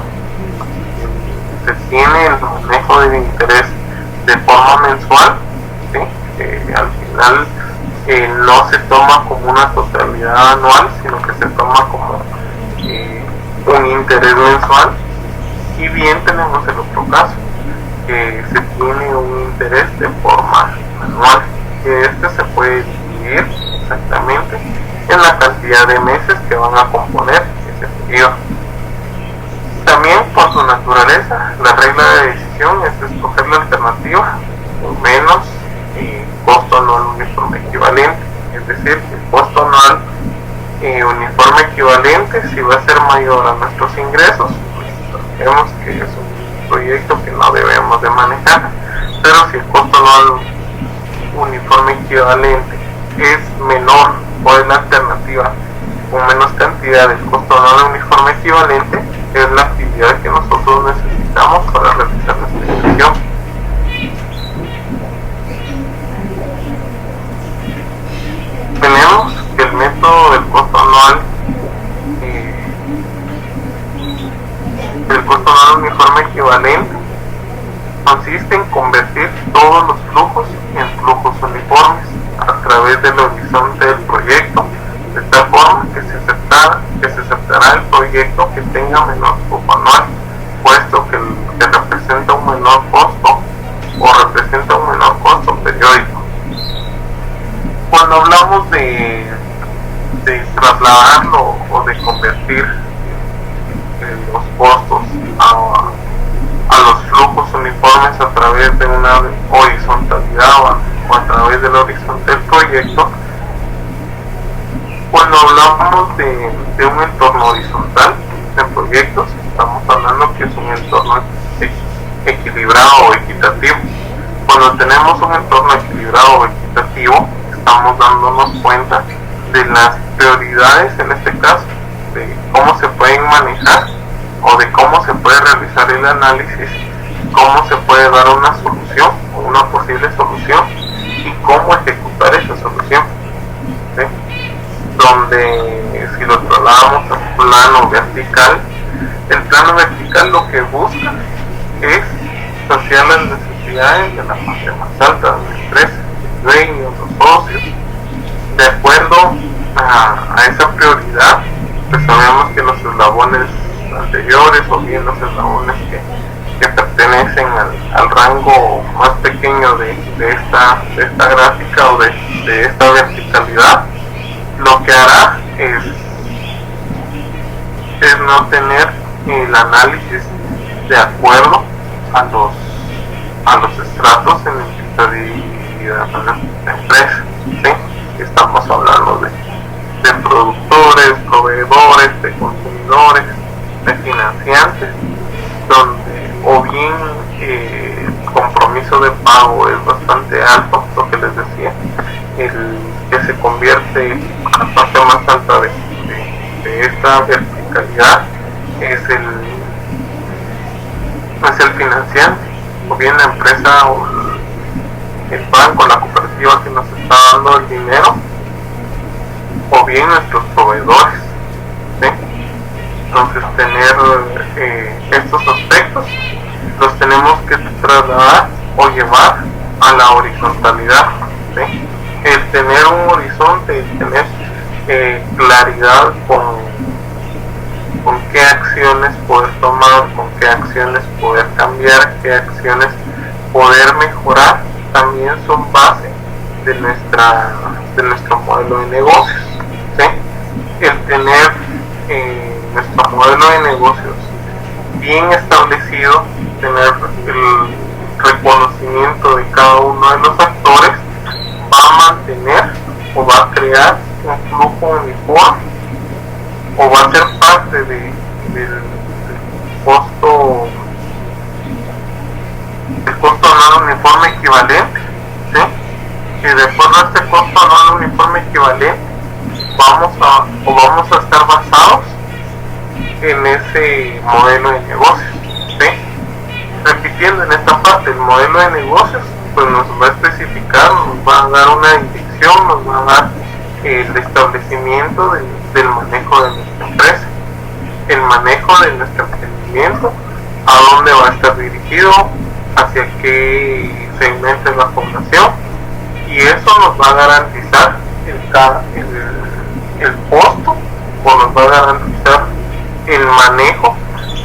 se tiene el manejo del interés de forma mensual, ¿sí? Al final no se toma como una totalidad anual, sino que se toma como un interés mensual. Y bien tenemos el otro caso, que se tiene un interés de forma anual, que se puede dividir exactamente en la cantidad de meses que van a componer ese periodo. También, por su naturaleza, la regla de decisión es escoger la alternativa con menos costo anual uniforme equivalente, es decir, el costo anual uniforme equivalente, si va a ser mayor a nuestros ingresos, pues sabemos que es un proyecto que no debemos de manejar, pero si el costo anual uniforme equivalente es menor o es la alternativa con menos cantidad del costo anual uniforme equivalente, es la actividad que nosotros necesitamos para realizar nuestra inversión. Tenemos que el método del costo anual uniforme equivalente consiste en convertir todos los flujos en flujos uniformes a través del horizonte del proyecto, de tal forma que se aceptará el proyecto que tenga menor flujo anual, puesto que representa un menor costo o representa un menor costo periódico. Cuando hablamos de trasladarlo o de convertir los costos a los flujos uniformes a través de una horizontalidad o a través del horizonte del proyecto, Cuando hablamos de un entorno horizontal en proyectos, estamos hablando que es un entorno equilibrado o equitativo. Cuando tenemos un entorno equilibrado o equitativo, estamos dándonos cuenta de las prioridades, en este caso, de cómo se pueden manejar o de cómo se puede realizar el análisis, cómo se puede dar una solución o una posible solución y cómo ejecutar esa solución, ¿sí? Donde si lo trasladamos al plano vertical, el plano vertical lo que busca es saciar las necesidades de la parte más alta de la empresa, los dueños, los socios, de acuerdo a esa prioridad. Pues sabemos que los eslabones anteriores o bien los eslabones que pertenecen al rango más pequeño de esta gráfica o de esta verticalidad, lo que hará es no tener el análisis de acuerdo a los estratos en el que está dividida la empresa, ¿sí? Estamos hablando de productores, proveedores, de consumidores, de financiantes, donde o bien el compromiso de pago es bastante alto, lo que les decía, el que se convierte en la parte más alta de esta verticalidad es el financiante, o bien la empresa o el banco, la cooperativa que nos está dando el dinero, o bien nuestros proveedores, ¿sí? Entonces tener estos aspectos los tenemos que trasladar o llevar a la horizontalidad, ¿sí? El tener un horizonte, el tener claridad con qué acciones poder tomar, con qué acciones poder cambiar, qué acciones poder mejorar, también son base de nuestro modelo de negocios, ¿sí? El tener nuestro modelo de negocios bien establecido, tener el reconocimiento de cada uno de los actores, va a mantener o va a crear un flujo uniforme o va a ser parte del costo anual uniforme equivalente, ¿sí? Y de acuerdo a este costo anual uniforme equivalente vamos a estar basados en ese modelo de negocios, ¿sí? Repitiendo en esta parte, el modelo de negocios pues nos va a especificar, nos va a dar una indicación, nos va a dar el establecimiento del manejo de nuestra empresa, el manejo de nuestro emprendimiento, a dónde va a estar dirigido, hacia qué segmento de la población, y eso nos va a garantizar el costo o nos va a garantizar el manejo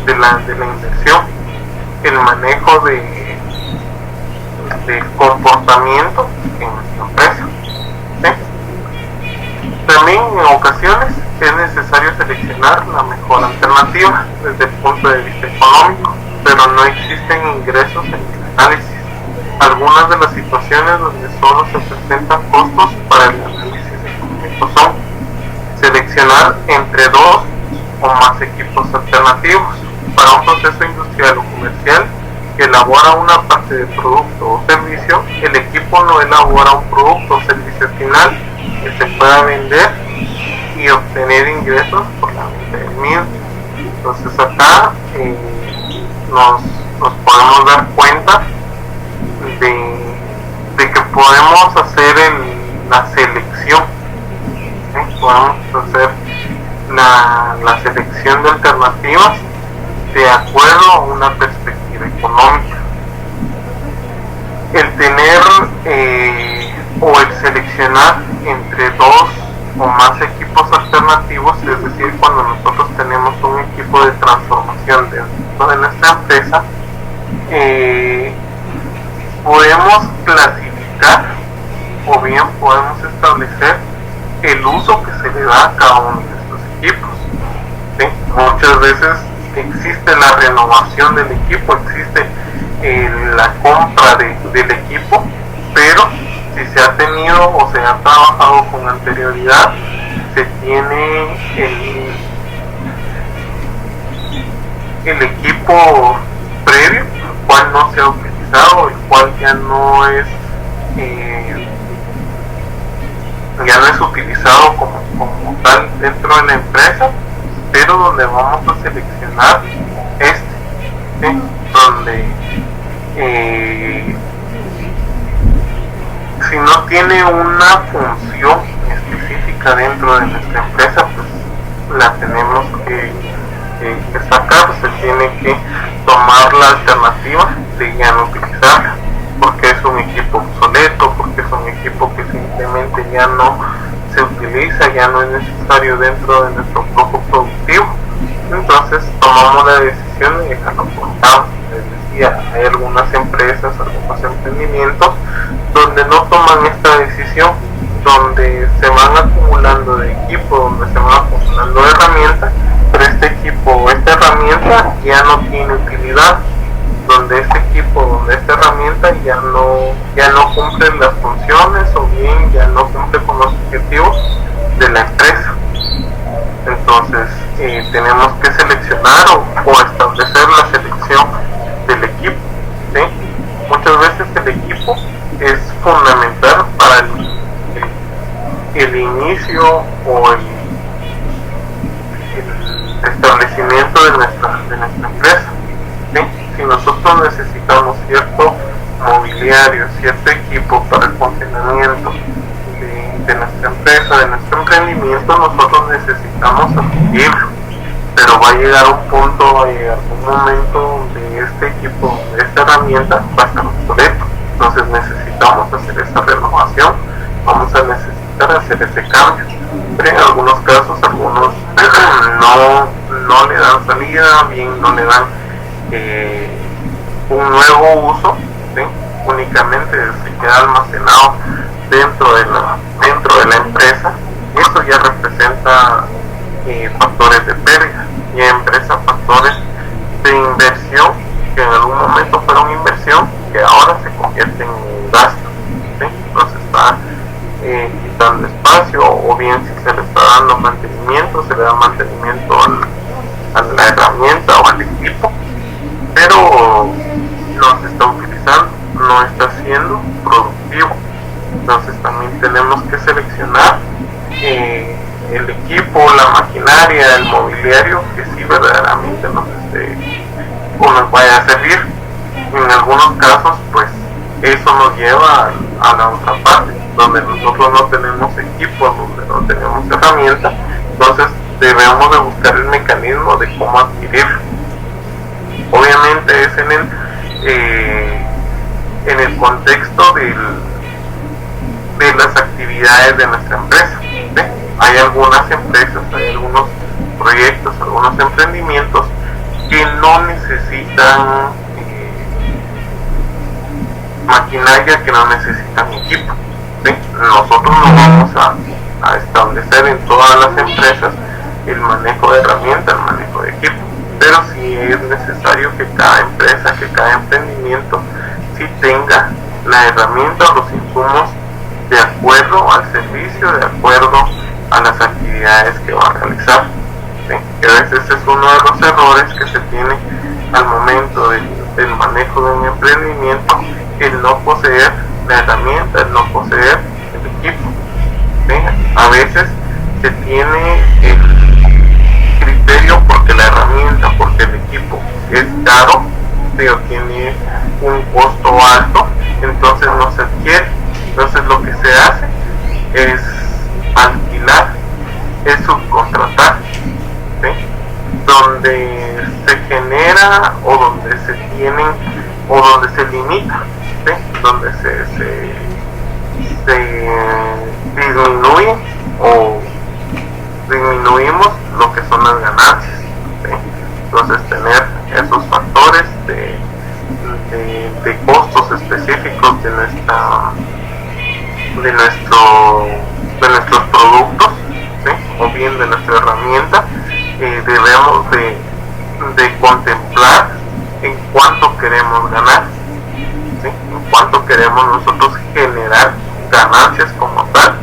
de la inversión, el manejo del comportamiento en nuestra empresa, ¿sí? También en ocasiones es necesario seleccionar la mejor alternativa desde el punto de vista económico, pero no existen ingresos en el análisis. Algunas de las situaciones donde solo se presentan costos para el análisis económico son seleccionar entre dos o más equipos alternativos. Para un proceso industrial o comercial que elabora una parte de producto o servicio, el equipo no elabora un producto o servicio final que se pueda vender y obtener ingresos por la venta del mismo. Entonces acá nos podemos dar cuenta de que podemos hacer la selección, ¿sí? Podemos hacer la selección de alternativas de acuerdo a una perspectiva económica. El tener o el seleccionar entre dos o más equipos alternativos, es decir, cuando nosotros tenemos un equipo de transformación dentro de nuestra empresa, podemos clasificar o bien podemos establecer el uso que se le da a cada uno de estos equipos, ¿sí? Muchas veces existe la renovación del equipo, existe la compra del equipo, pero si se ha tenido o se ha trabajado con anterioridad, se tiene el equipo previo, el cual no se ha utilizado, el cual ya no es utilizado como tal dentro de la empresa, pero donde vamos a seleccionar ¿sí? Donde si no tiene una función específica dentro de nuestra empresa, pues la tenemos que sacar, se tiene que tomar la alternativa de ya no utilizarla, porque es un equipo obsoleto, porque es un equipo que simplemente ya no se utiliza, ya no es necesario dentro de nuestro flujo productivo. Entonces tomamos la decisión de dejarlo por lado. Les decía, hay algunas empresas, algunos emprendimientos donde no toman esta decisión, donde se van acumulando de equipo, donde se van acumulando de herramientas, pero este equipo o esta herramienta ya no tiene utilidad, donde este equipo, donde esta herramienta ya no cumple las funciones o bien ya no cumple con los objetivos de la empresa. Entonces tenemos que seleccionar o establecer la selección del equipo, ¿sí? Muchas veces el equipo es fundamental para el inicio o el establecimiento de nuestra empresa, ¿sí? Si nosotros necesitamos cierto mobiliario, cierto equipo para el funcionamiento de nuestra empresa, de nuestro emprendimiento, nosotros necesitamos adquirirlo, pero va a llegar un punto, va a llegar un momento donde este equipo, de esta herramienta va a estar obsoleto. Entonces necesitamos hacer esa renovación, vamos a necesitar hacer ese cambio, pero en algunos casos algunos no le dan salida, bien no le dan un nuevo uso, ¿sí? Únicamente se queda almacenado dentro de la empresa. Esto ya representa factores de pérdida, y empresa factores de inversión que en algún momento fueron inversión que ahora se convierten en gasto, ¿sí? Entonces está quitando espacio, o bien si se le está dando mantenimiento, se le da mantenimiento a la herramienta o al equipo, pero no se está utilizando, no está siendo productivo. Entonces también tenemos que seleccionar el equipo, la maquinaria, el mobiliario que sí verdaderamente nos vaya a servir. En algunos casos pues eso nos lleva a la otra parte, donde nosotros no tenemos equipo, donde no tenemos herramientas. Entonces debemos de buscar el mecanismo de cómo adquirirlo. Obviamente es en el contexto de las actividades de nuestra empresa, ¿sí? Hay algunas empresas, hay algunos proyectos, algunos emprendimientos que no necesitan maquinaria, que no necesitan equipo, ¿sí? Nosotros no vamos a establecer en todas las empresas el manejo de herramientas, el manejo de equipo, pero sí es necesario que cada empresa, que cada emprendimiento sí tenga la herramienta o los insumos de acuerdo al servicio, de acuerdo a las actividades que va a realizar, ¿sí? Que a veces es uno de los errores que se tiene al momento del manejo de un emprendimiento, el no poseer la herramienta, el no poseer el equipo, ¿sí? A veces se tiene el criterio porque la herramienta, porque el equipo es caro, ¿sí? O tiene un costo alto, entonces no se adquiere. Entonces lo que se hace es alquilar, es subcontratar, ¿sí? Donde se genera o donde se tienen o donde se limita, ¿sí? Donde se disminuye o disminuimos lo que son las ganancias, ¿sí? Entonces tener esos factores de costos específicos de nuestros productos, ¿sí? O bien de nuestra herramienta, debemos de contemplar en cuánto queremos ganar, ¿sí? En cuánto queremos nosotros generar ganancias como tal,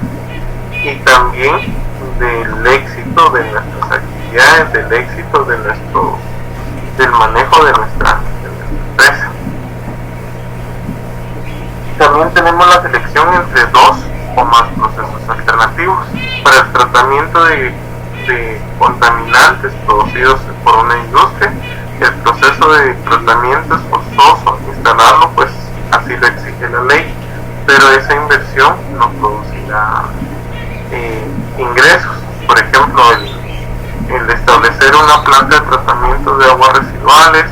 y también del éxito de nuestras actividades, del éxito del manejo de nuestra empresa. También tenemos la selección entre dos o más procesos alternativos para el tratamiento de contaminantes producidos por una industria. El proceso de tratamiento es forzoso instalarlo, pues así lo exige la ley, pero esa inversión no producirá ingresos. Por ejemplo, el establecer una planta de tratamiento de aguas residuales,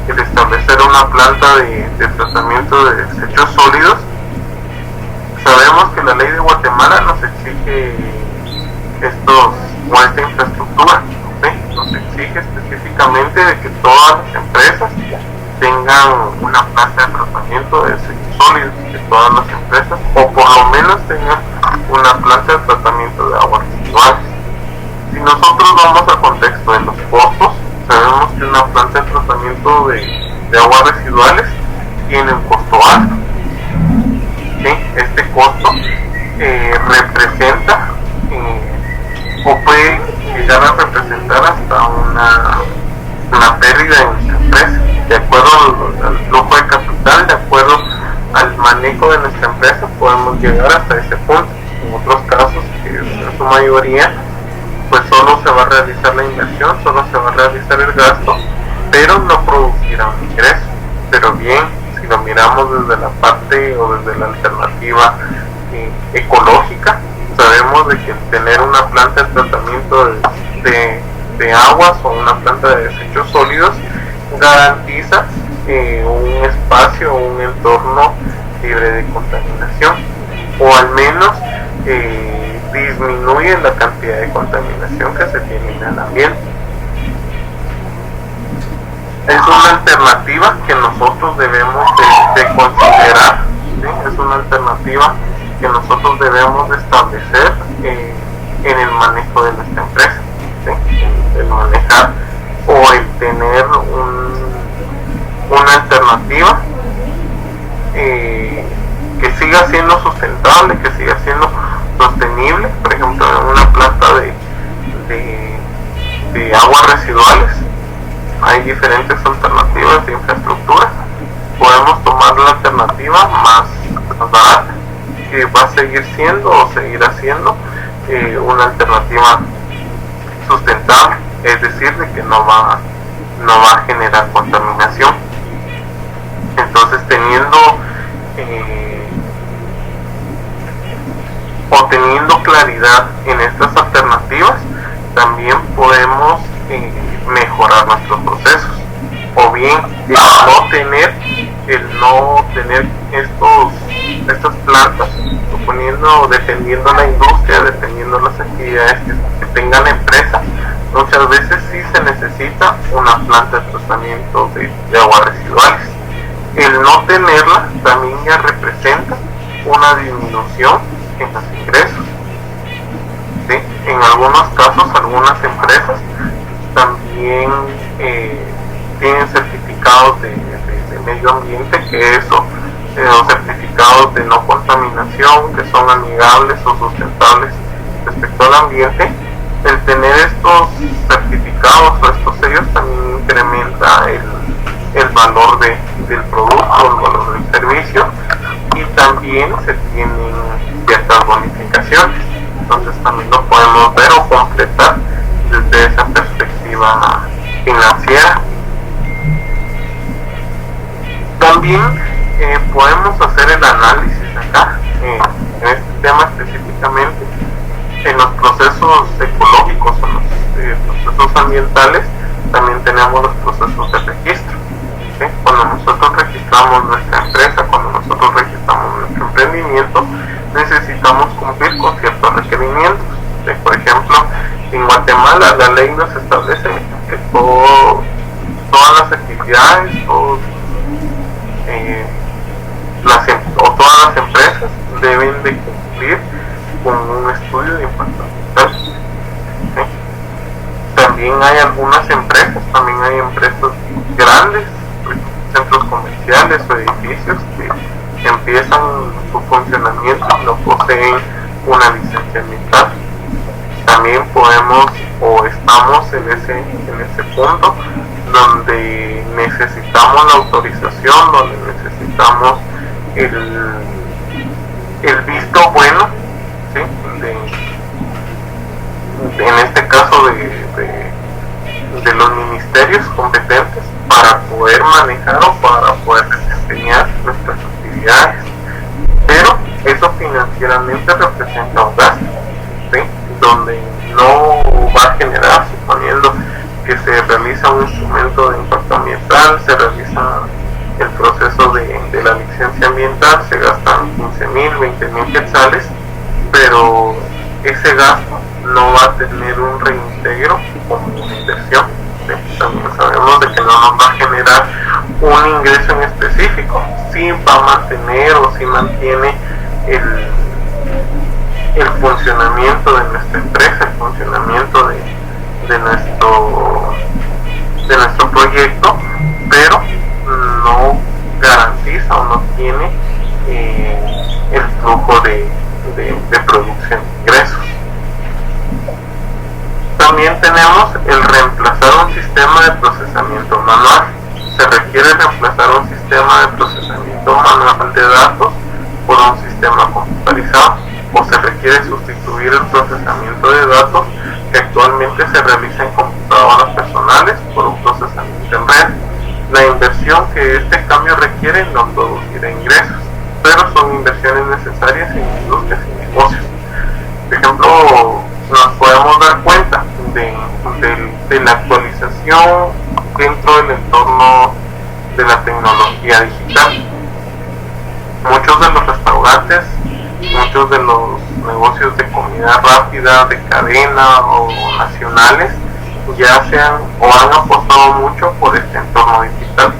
el establecer una planta de tratamiento de desechos sólidos. Sabemos que la ley de Guatemala nos exige esta infraestructura, ¿sí? Nos exige específicamente de que todas las empresas tengan una planta de tratamiento de desechos sólidos, que todas las empresas, o por lo menos tengan una planta de tratamiento de aguas residuales. Si nosotros vamos al contexto de los costos, sabemos que una planta de tratamiento de aguas residuales tiene un costo alto. ¿Sí? Este costo representa o puede llegar a representar hasta una pérdida en nuestra empresa, de acuerdo al flujo de capital, de acuerdo al manejo de nuestra empresa, podemos llegar hasta ese punto. En otros casos, que en su mayoría, pues solo se va a realizar la inversión, solo se va a realizar el gasto, pero no producirá un ingreso. Pero bien, si lo miramos desde la parte o desde la alternativa ecológica, sabemos de que tener una planta de tratamiento de aguas o una planta de desechos sólidos garantiza un espacio o un entorno libre de contaminación, o al menos disminuye la cantidad de contaminación que se tiene en el ambiente. Es una alternativa que nosotros debemos de considerar, ¿sí? Es una alternativa que nosotros debemos de establecer en el manejo de nuestra empresa, ¿sí? El manejar o el tener una alternativa que siga siendo sustentable, que siga siendo sostenible. Por ejemplo, en una planta de aguas residuales hay diferentes alternativas de infraestructura. Podemos tomar la alternativa más barata, que va a seguir siendo o seguirá siendo una alternativa sustentable, es decir, de que no va a generar contaminación. Entonces, teniendo claridad en estas alternativas, también podemos mejorar nuestros procesos, o bien el no tener estas plantas, dependiendo la industria, dependiendo las actividades que tenga la empresa. Muchas veces sí se necesita una planta de tratamiento de aguas residuales. El no tenerla también ya representa una disminución en los ingresos, ¿sí? En algunos casos, algunas empresas también tienen certificados de medio ambiente, que eso, los certificados de no contaminación, que son amigables o sustentables respecto al ambiente. El tener estos certificados o estos sellos también incrementa el valor del producto, el valor del servicio, y también se tienen ciertas bonificaciones. Entonces también lo podemos ver o completar desde esa perspectiva financiera. También podemos hacer el análisis acá, en este tema específicamente, en los procesos ecológicos o los procesos ambientales. También tenemos los procesos de registro, ¿sí? Cuando nosotros registramos nuestra empresa, cuando nosotros registramos nuestro emprendimiento, necesitamos cumplir con ciertos requerimientos. ¿Sí? Por ejemplo, en Guatemala la ley nos establece que todas las actividades, todas las empresas deben de cumplir con un estudio de impacto ambiental. ¿Sí? También hay algunas empresas, hay empresas grandes, centros comerciales o edificios que empiezan su funcionamiento y no poseen una licencia ambiental. también podemos o estamos en ese punto donde necesitamos la autorización, donde necesitamos el visto bueno, ¿sí? En este caso de los ministerios competentes para poder manejar o para poder desempeñar nuestras actividades, pero eso financieramente representa un gasto, ¿sí? Donde no va a generar, suponiendo que se realiza un instrumento de impacto ambiental, se realiza el proceso de la licencia ambiental, se gastan 15,000, 20,000 quetzales, pero ese gasto no va a tener un reintegro como una inversión, ¿sí? También sabemos de que no nos va a generar un ingreso en específico, sí va a mantener o sí mantiene el funcionamiento de nuestra empresa, el funcionamiento de nuestro proyecto, pero no garantiza o no tiene el flujo de producción de ingresos. También tenemos el reemplazar un sistema de procesamiento manual. Se requiere reemplazar un sistema de procesamiento manual de datos por un sistema computarizado, o se requiere sustituir el procesamiento de datos que actualmente se realiza en computadoras personales por un procesamiento en red. La inversión que este cambio requiere no producirá ingresos, pero son inversiones necesarias en industrias y negocios. Por ejemplo, nos podemos dar cuenta de la actualización dentro del entorno de la tecnología digital. Muchos de los restaurantes, muchos de los negocios de comida rápida, de cadena o nacionales, ya se han o han apostado mucho por este entorno digital,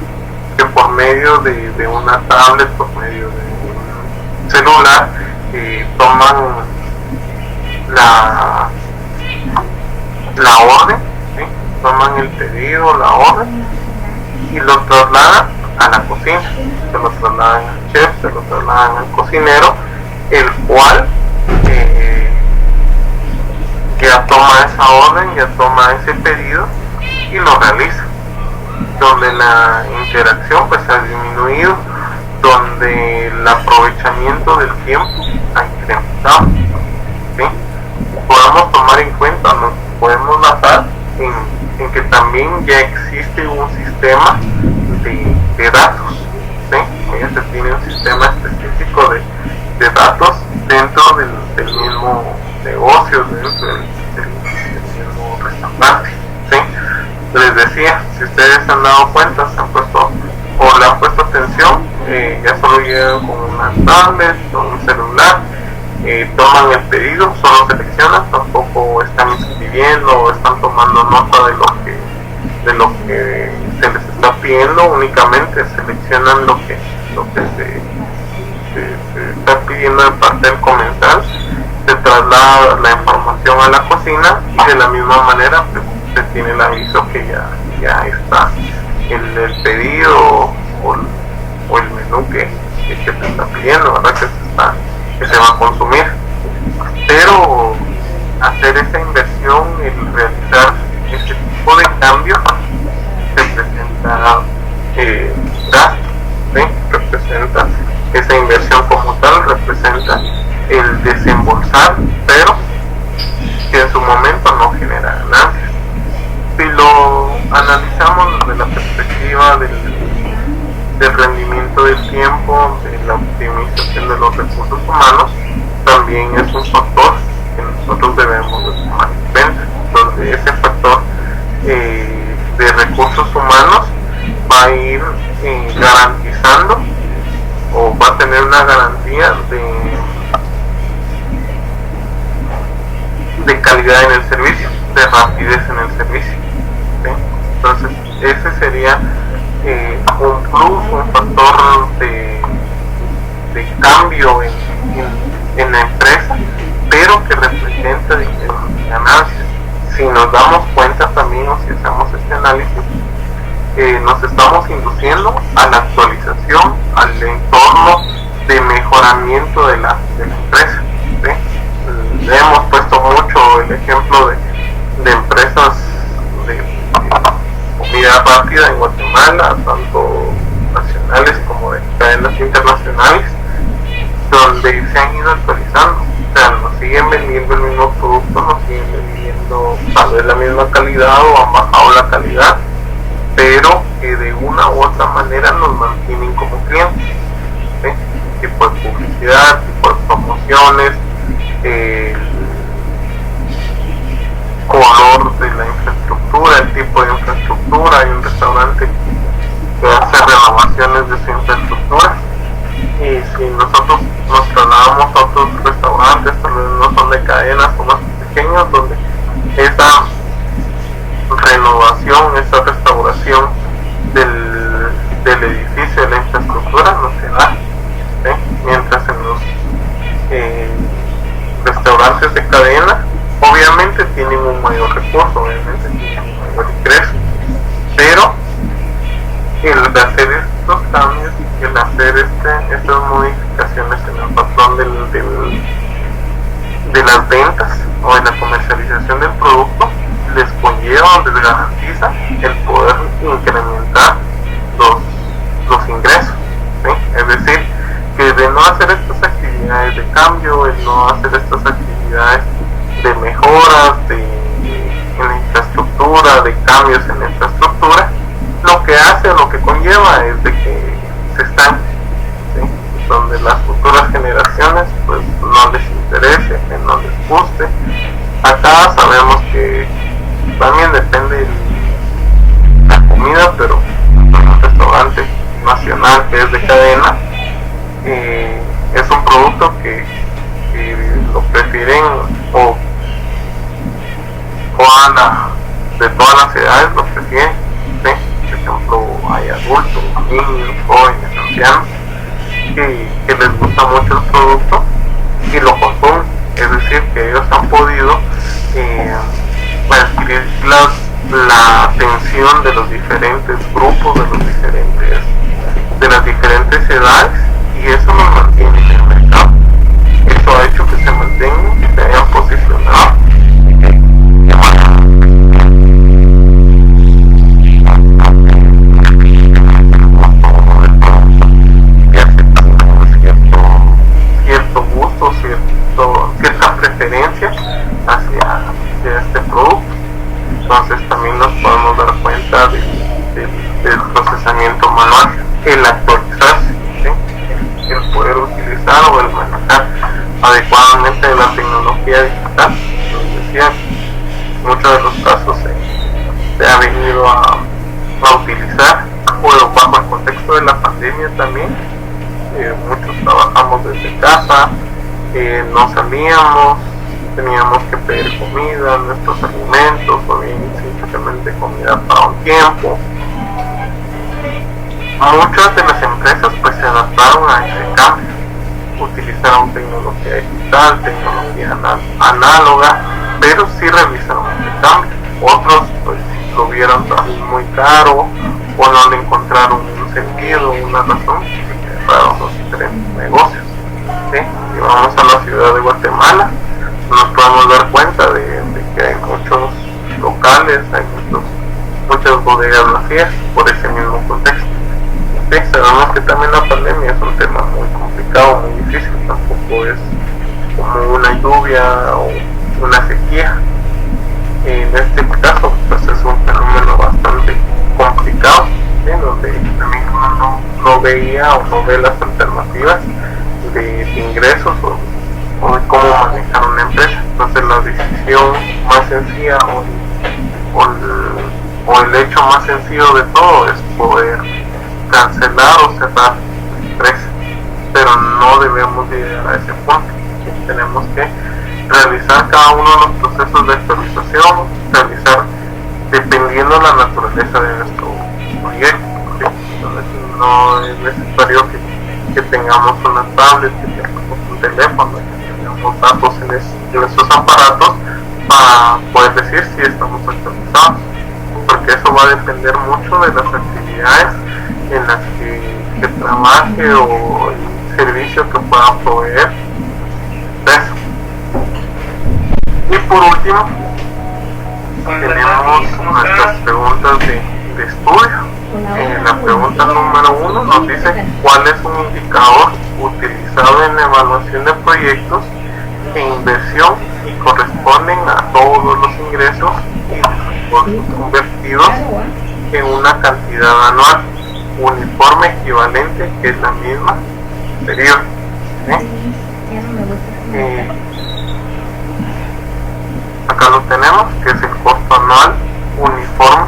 que por medio de una tablet, por medio de un celular, toman la orden, ¿sí? Toman el pedido, la orden, y lo trasladan a la cocina, se lo trasladan al chef, se lo trasladan al cocinero, el cual ya toma esa orden, ya toma ese pedido y lo realiza, donde la interacción pues ha disminuido, donde el aprovechamiento del tiempo ha incrementado, ¿sí? Podemos tomar en cuenta, nos podemos basar en que también ya existe un sistema de datos, ¿sí? Ya se tiene un sistema específico de datos dentro del mismo negocio, dentro del mismo restaurante, ¿sí? Les decía, si ustedes se han dado cuenta, se han puesto o le han puesto atención, ya solo llegan con una tablet o un celular, toman el pedido, solo seleccionan, tampoco están escribiendo o están tomando nota de lo que se les está pidiendo, únicamente seleccionan lo que se está pidiendo de parte del comensal, se traslada la información a la cocina y de la misma manera pues, se tiene el aviso que ya está el pedido o el menú que se está pidiendo, ¿verdad? Que se va a consumir. Pero hacer esa inversión, el realizar ese tipo de cambios representa gasto, ¿sí? Representa esa inversión como tal, representa el desembolsar, pero que en su momento no genera ganancias. Si lo analizamos desde la perspectiva del rendimiento del tiempo, de la optimización de los recursos humanos, también es un factor que nosotros debemos de tomar en cuenta, donde ese factor de recursos humanos va a ir garantizando o va a tener una garantía de calidad en el servicio, de rapidez en el servicio, ¿sí? Entonces ese sería un plus, un factor de cambio en la empresa, pero que representa ganancias. Si nos damos cuenta también, o si hacemos este análisis, nos estamos induciendo a la actualización, al entorno de mejoramiento de la empresa, ¿sí? Le hemos puesto mucho el ejemplo Guatemala, tanto nacionales como de cadenas internacionales, donde se han ido actualizando. O sea, nos siguen vendiendo el mismo producto, nos siguen vendiendo tal vez la misma calidad o han bajado la calidad, pero que de una u otra manera nos mantienen como clientes, ¿sí? Tipo de publicidad, tipo de promociones, color de la infraestructura, el tipo de infraestructura. Hay un restaurante que hace renovaciones de su infraestructura, y si nosotros nos trasladamos a otros restaurantes, tal vez no son de cadenas, son más pequeños, donde esa renovación, esa restauración del edificio, de la infraestructura no se da, ¿sí? Mientras en los restaurantes de cadena obviamente tienen un mayor recurso, obviamente tienen un mayor ingreso, pero el hacer estos cambios, el hacer estas modificaciones en el patrón de las ventas o de la comercialización del producto, les conlleva o les garantiza el poder incrementar los ingresos, ¿sí? Es decir, que de no hacer estas actividades de cambio, de no hacer estas actividades de mejoras en la infraestructura, de cambios en la infraestructura, lo que hace o lo que conlleva es de que se estanque, ¿sí? Donde las futuras generaciones pues no les interese, que no les guste. Acá sabemos que también depende de la comida, pero un restaurante nacional que es de cadena, es un producto que lo prefieren de todas las edades lo prefieren, ¿sí? Por ejemplo, hay adultos, niños, jóvenes, ancianos que les gusta mucho el producto y lo consumen. Es decir, que ellos han podido adquirir la atención de los diferentes grupos, de las diferentes edades, y eso nos mantiene en el mercado. Eso ha hecho que se mantengan, que se hayan posicionado. Cierto gusto, cierta preferencia hacia este producto. Entonces también nos podemos dar cuenta del procesamiento manual, el actualizarse, ¿sí? El poder utilizar o el manejar adecuadamente la tecnología digital. Como decía, en muchos de los casos se ha venido a utilizar, o bajo el contexto de la pandemia también. Muchos trabajamos desde casa, no salíamos, teníamos que pedir comida, nuestros alimentos, o bien simplemente comida para un tiempo. Muchas de las empresas pues se adaptaron a ese cambio, utilizaron tecnología digital, tecnología análoga, pero sí realizaron ese cambio. Otros pues lo vieron también muy caro o no le encontraron un sentido, una razón, y cerraron los diferentes negocios, ¿sí? Si vamos a la ciudad de Guatemala, nos podemos dar cuenta de que hay muchos locales, hay muchas bodegas vacías por ese mismo contexto. Sí, sabemos que también la pandemia es un tema muy complicado, muy difícil, tampoco es como una lluvia o una sequía. En este caso pues es un fenómeno bastante complicado, ¿sí? Donde también uno no veía o no ve las alternativas de ingresos o de cómo manejar una empresa. Entonces la decisión más sencilla o el hecho más sencillo de todo es poder cancelar o cerrar la empresa, pero no debemos llegar a ese punto. Tenemos que realizar cada uno de los procesos de actualización, realizar dependiendo de la naturaleza de nuestro proyecto, ¿sí? Entonces no es necesario que tengamos una tablet, que tengamos un teléfono, que tengamos datos en esos aparatos para poder decir si estamos actualizados, porque eso va a depender mucho de las actividades en las que trabaje o el servicio que pueda proveer. Eso. Y por último tenemos nuestras preguntas de de estudio. La pregunta número 1 nos dice cuál es un indicador utilizado en la evaluación de proyectos e inversión y corresponden a todos los ingresos y recursos convertidos en una cantidad anual uniforme equivalente que es la misma periodo. Acá lo tenemos, que es el costo anual uniforme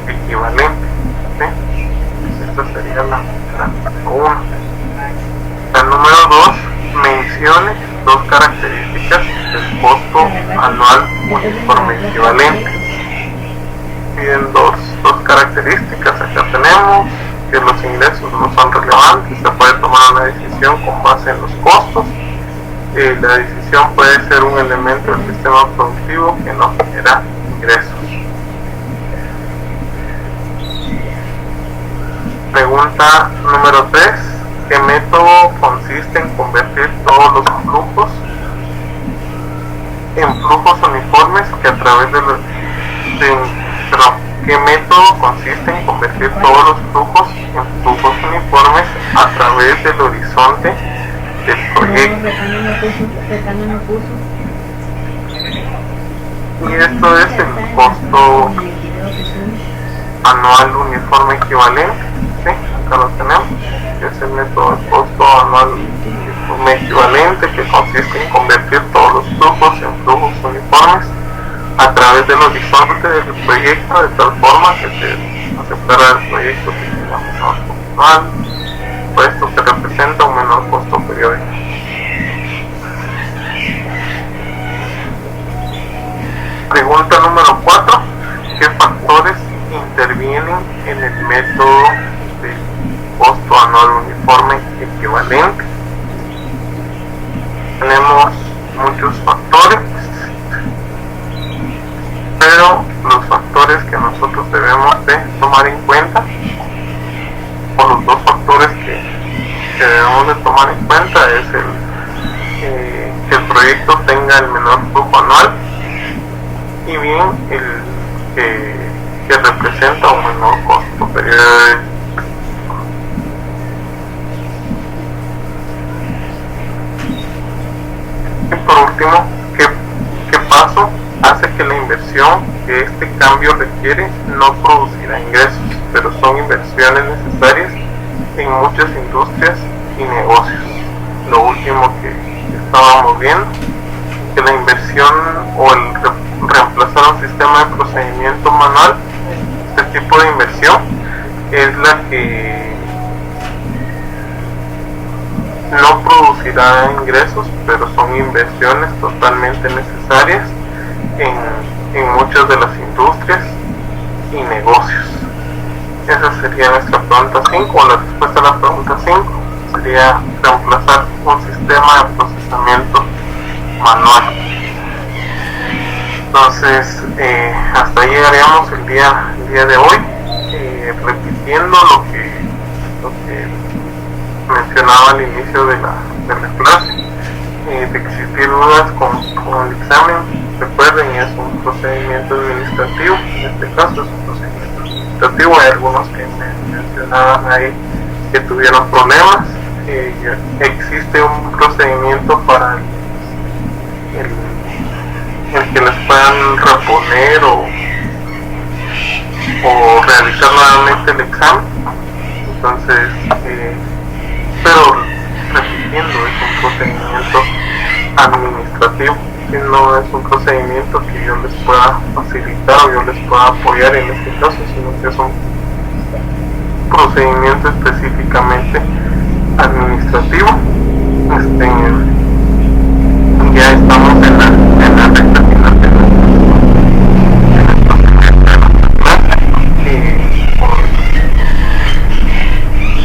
equivalente. Esta sería la número 1. La número 2 mencione dos características del costo anual uniforme equivalente. Piden dos características. Acá tenemos que los ingresos no son relevantes, se puede tomar una decisión con base en los costos. La decisión puede ser un elemento del sistema productivo que no genera ingresos. Pregunta número 3. ¿Qué método consiste en convertir todos los flujos en flujos uniformes que a través de los... ¿Qué método consiste en convertir todos los flujos en flujos uniformes a través del horizonte del proyecto? Y esto es el costo anual uniforme equivalente. ¿Sí? Acá lo tenemos, que es el método de costo anual uniforme equivalente, que consiste en convertir todos los flujos en flujos uniformes a través del horizonte del proyecto, de tal forma que se aceptará el proyecto que tenga un menor costo anual, puesto que representa un menor costo periódico. Pregunta número 4. ¿Qué factores intervienen en el método de costo anual uniforme equivalente? Tenemos muchos factores, pero los factores que nosotros debemos de tomar en cuenta, o los dos factores que debemos de tomar en cuenta, es que el proyecto tenga el menor flujo anual y bien el que representa un menor costo periódico. Y por último, ¿qué paso hace que la inversión que este cambio requiere no producirá ingresos, pero son inversiones necesarias en muchas industrias y negocios? Lo último que estábamos viendo, que la inversión o el reemplazar un sistema de procedimiento manual, este tipo de inversión es la que no producirá ingresos, pero son inversiones totalmente necesarias en muchas de las industrias y negocios. Esa sería nuestra pregunta 5, o la respuesta a la pregunta 5 sería reemplazar un sistema de procesamiento manual. Entonces, hasta ahí llegaríamos el día de hoy, repitiendo lo que mencionaba al inicio de la clase. De existir dudas con el examen, recuerden, es un procedimiento administrativo. En este caso es un procedimiento administrativo. Hay algunos que mencionaban ahí que tuvieron problemas. Existe un procedimiento para el que les puedan reponer o realizar nuevamente el examen. Entonces, pero repitiendo, es un procedimiento administrativo, que no es un procedimiento que yo les pueda facilitar o yo les pueda apoyar en este caso, sino que es un procedimiento específicamente administrativo. Ya estamos en la recta final de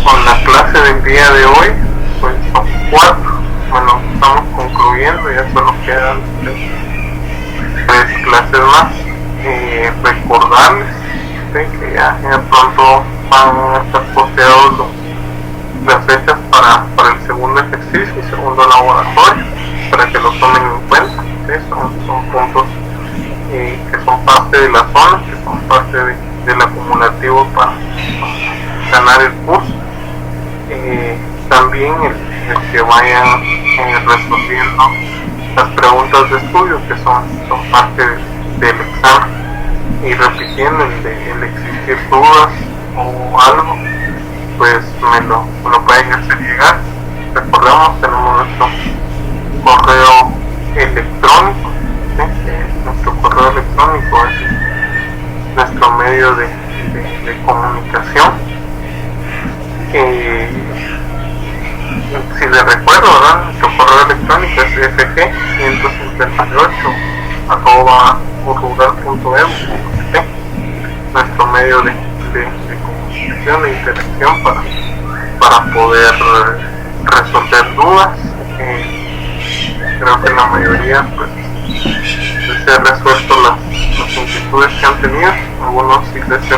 con la clase del día de hoy, pues son 4. Bueno, estamos concluyendo, ya solo quedan 3 clases más. Recordarles que ya pronto van a estar posteados las fechas para el segundo ejercicio y segundo laboratorio, para que lo tomen en cuenta. Son puntos que son parte de la zona, que son parte del acumulativo incentivo para ganar el curso. También el que vayan resolviendo las preguntas de estudio que son parte del examen, y repitiendo el existir dudas o algo, pues me lo pueden hacer llegar. Recordemos, tenemos nuestro correo electrónico, ¿sí? Nuestro correo electrónico es nuestro medio de comunicación. Si les recuerdo, ¿verdad? Nuestro correo electrónico es fg158@urrural.edu, nuestro medio de comunicación e interacción para poder resolver dudas. Creo que la mayoría pues se han resuelto las inquietudes que han tenido. Algunos sí les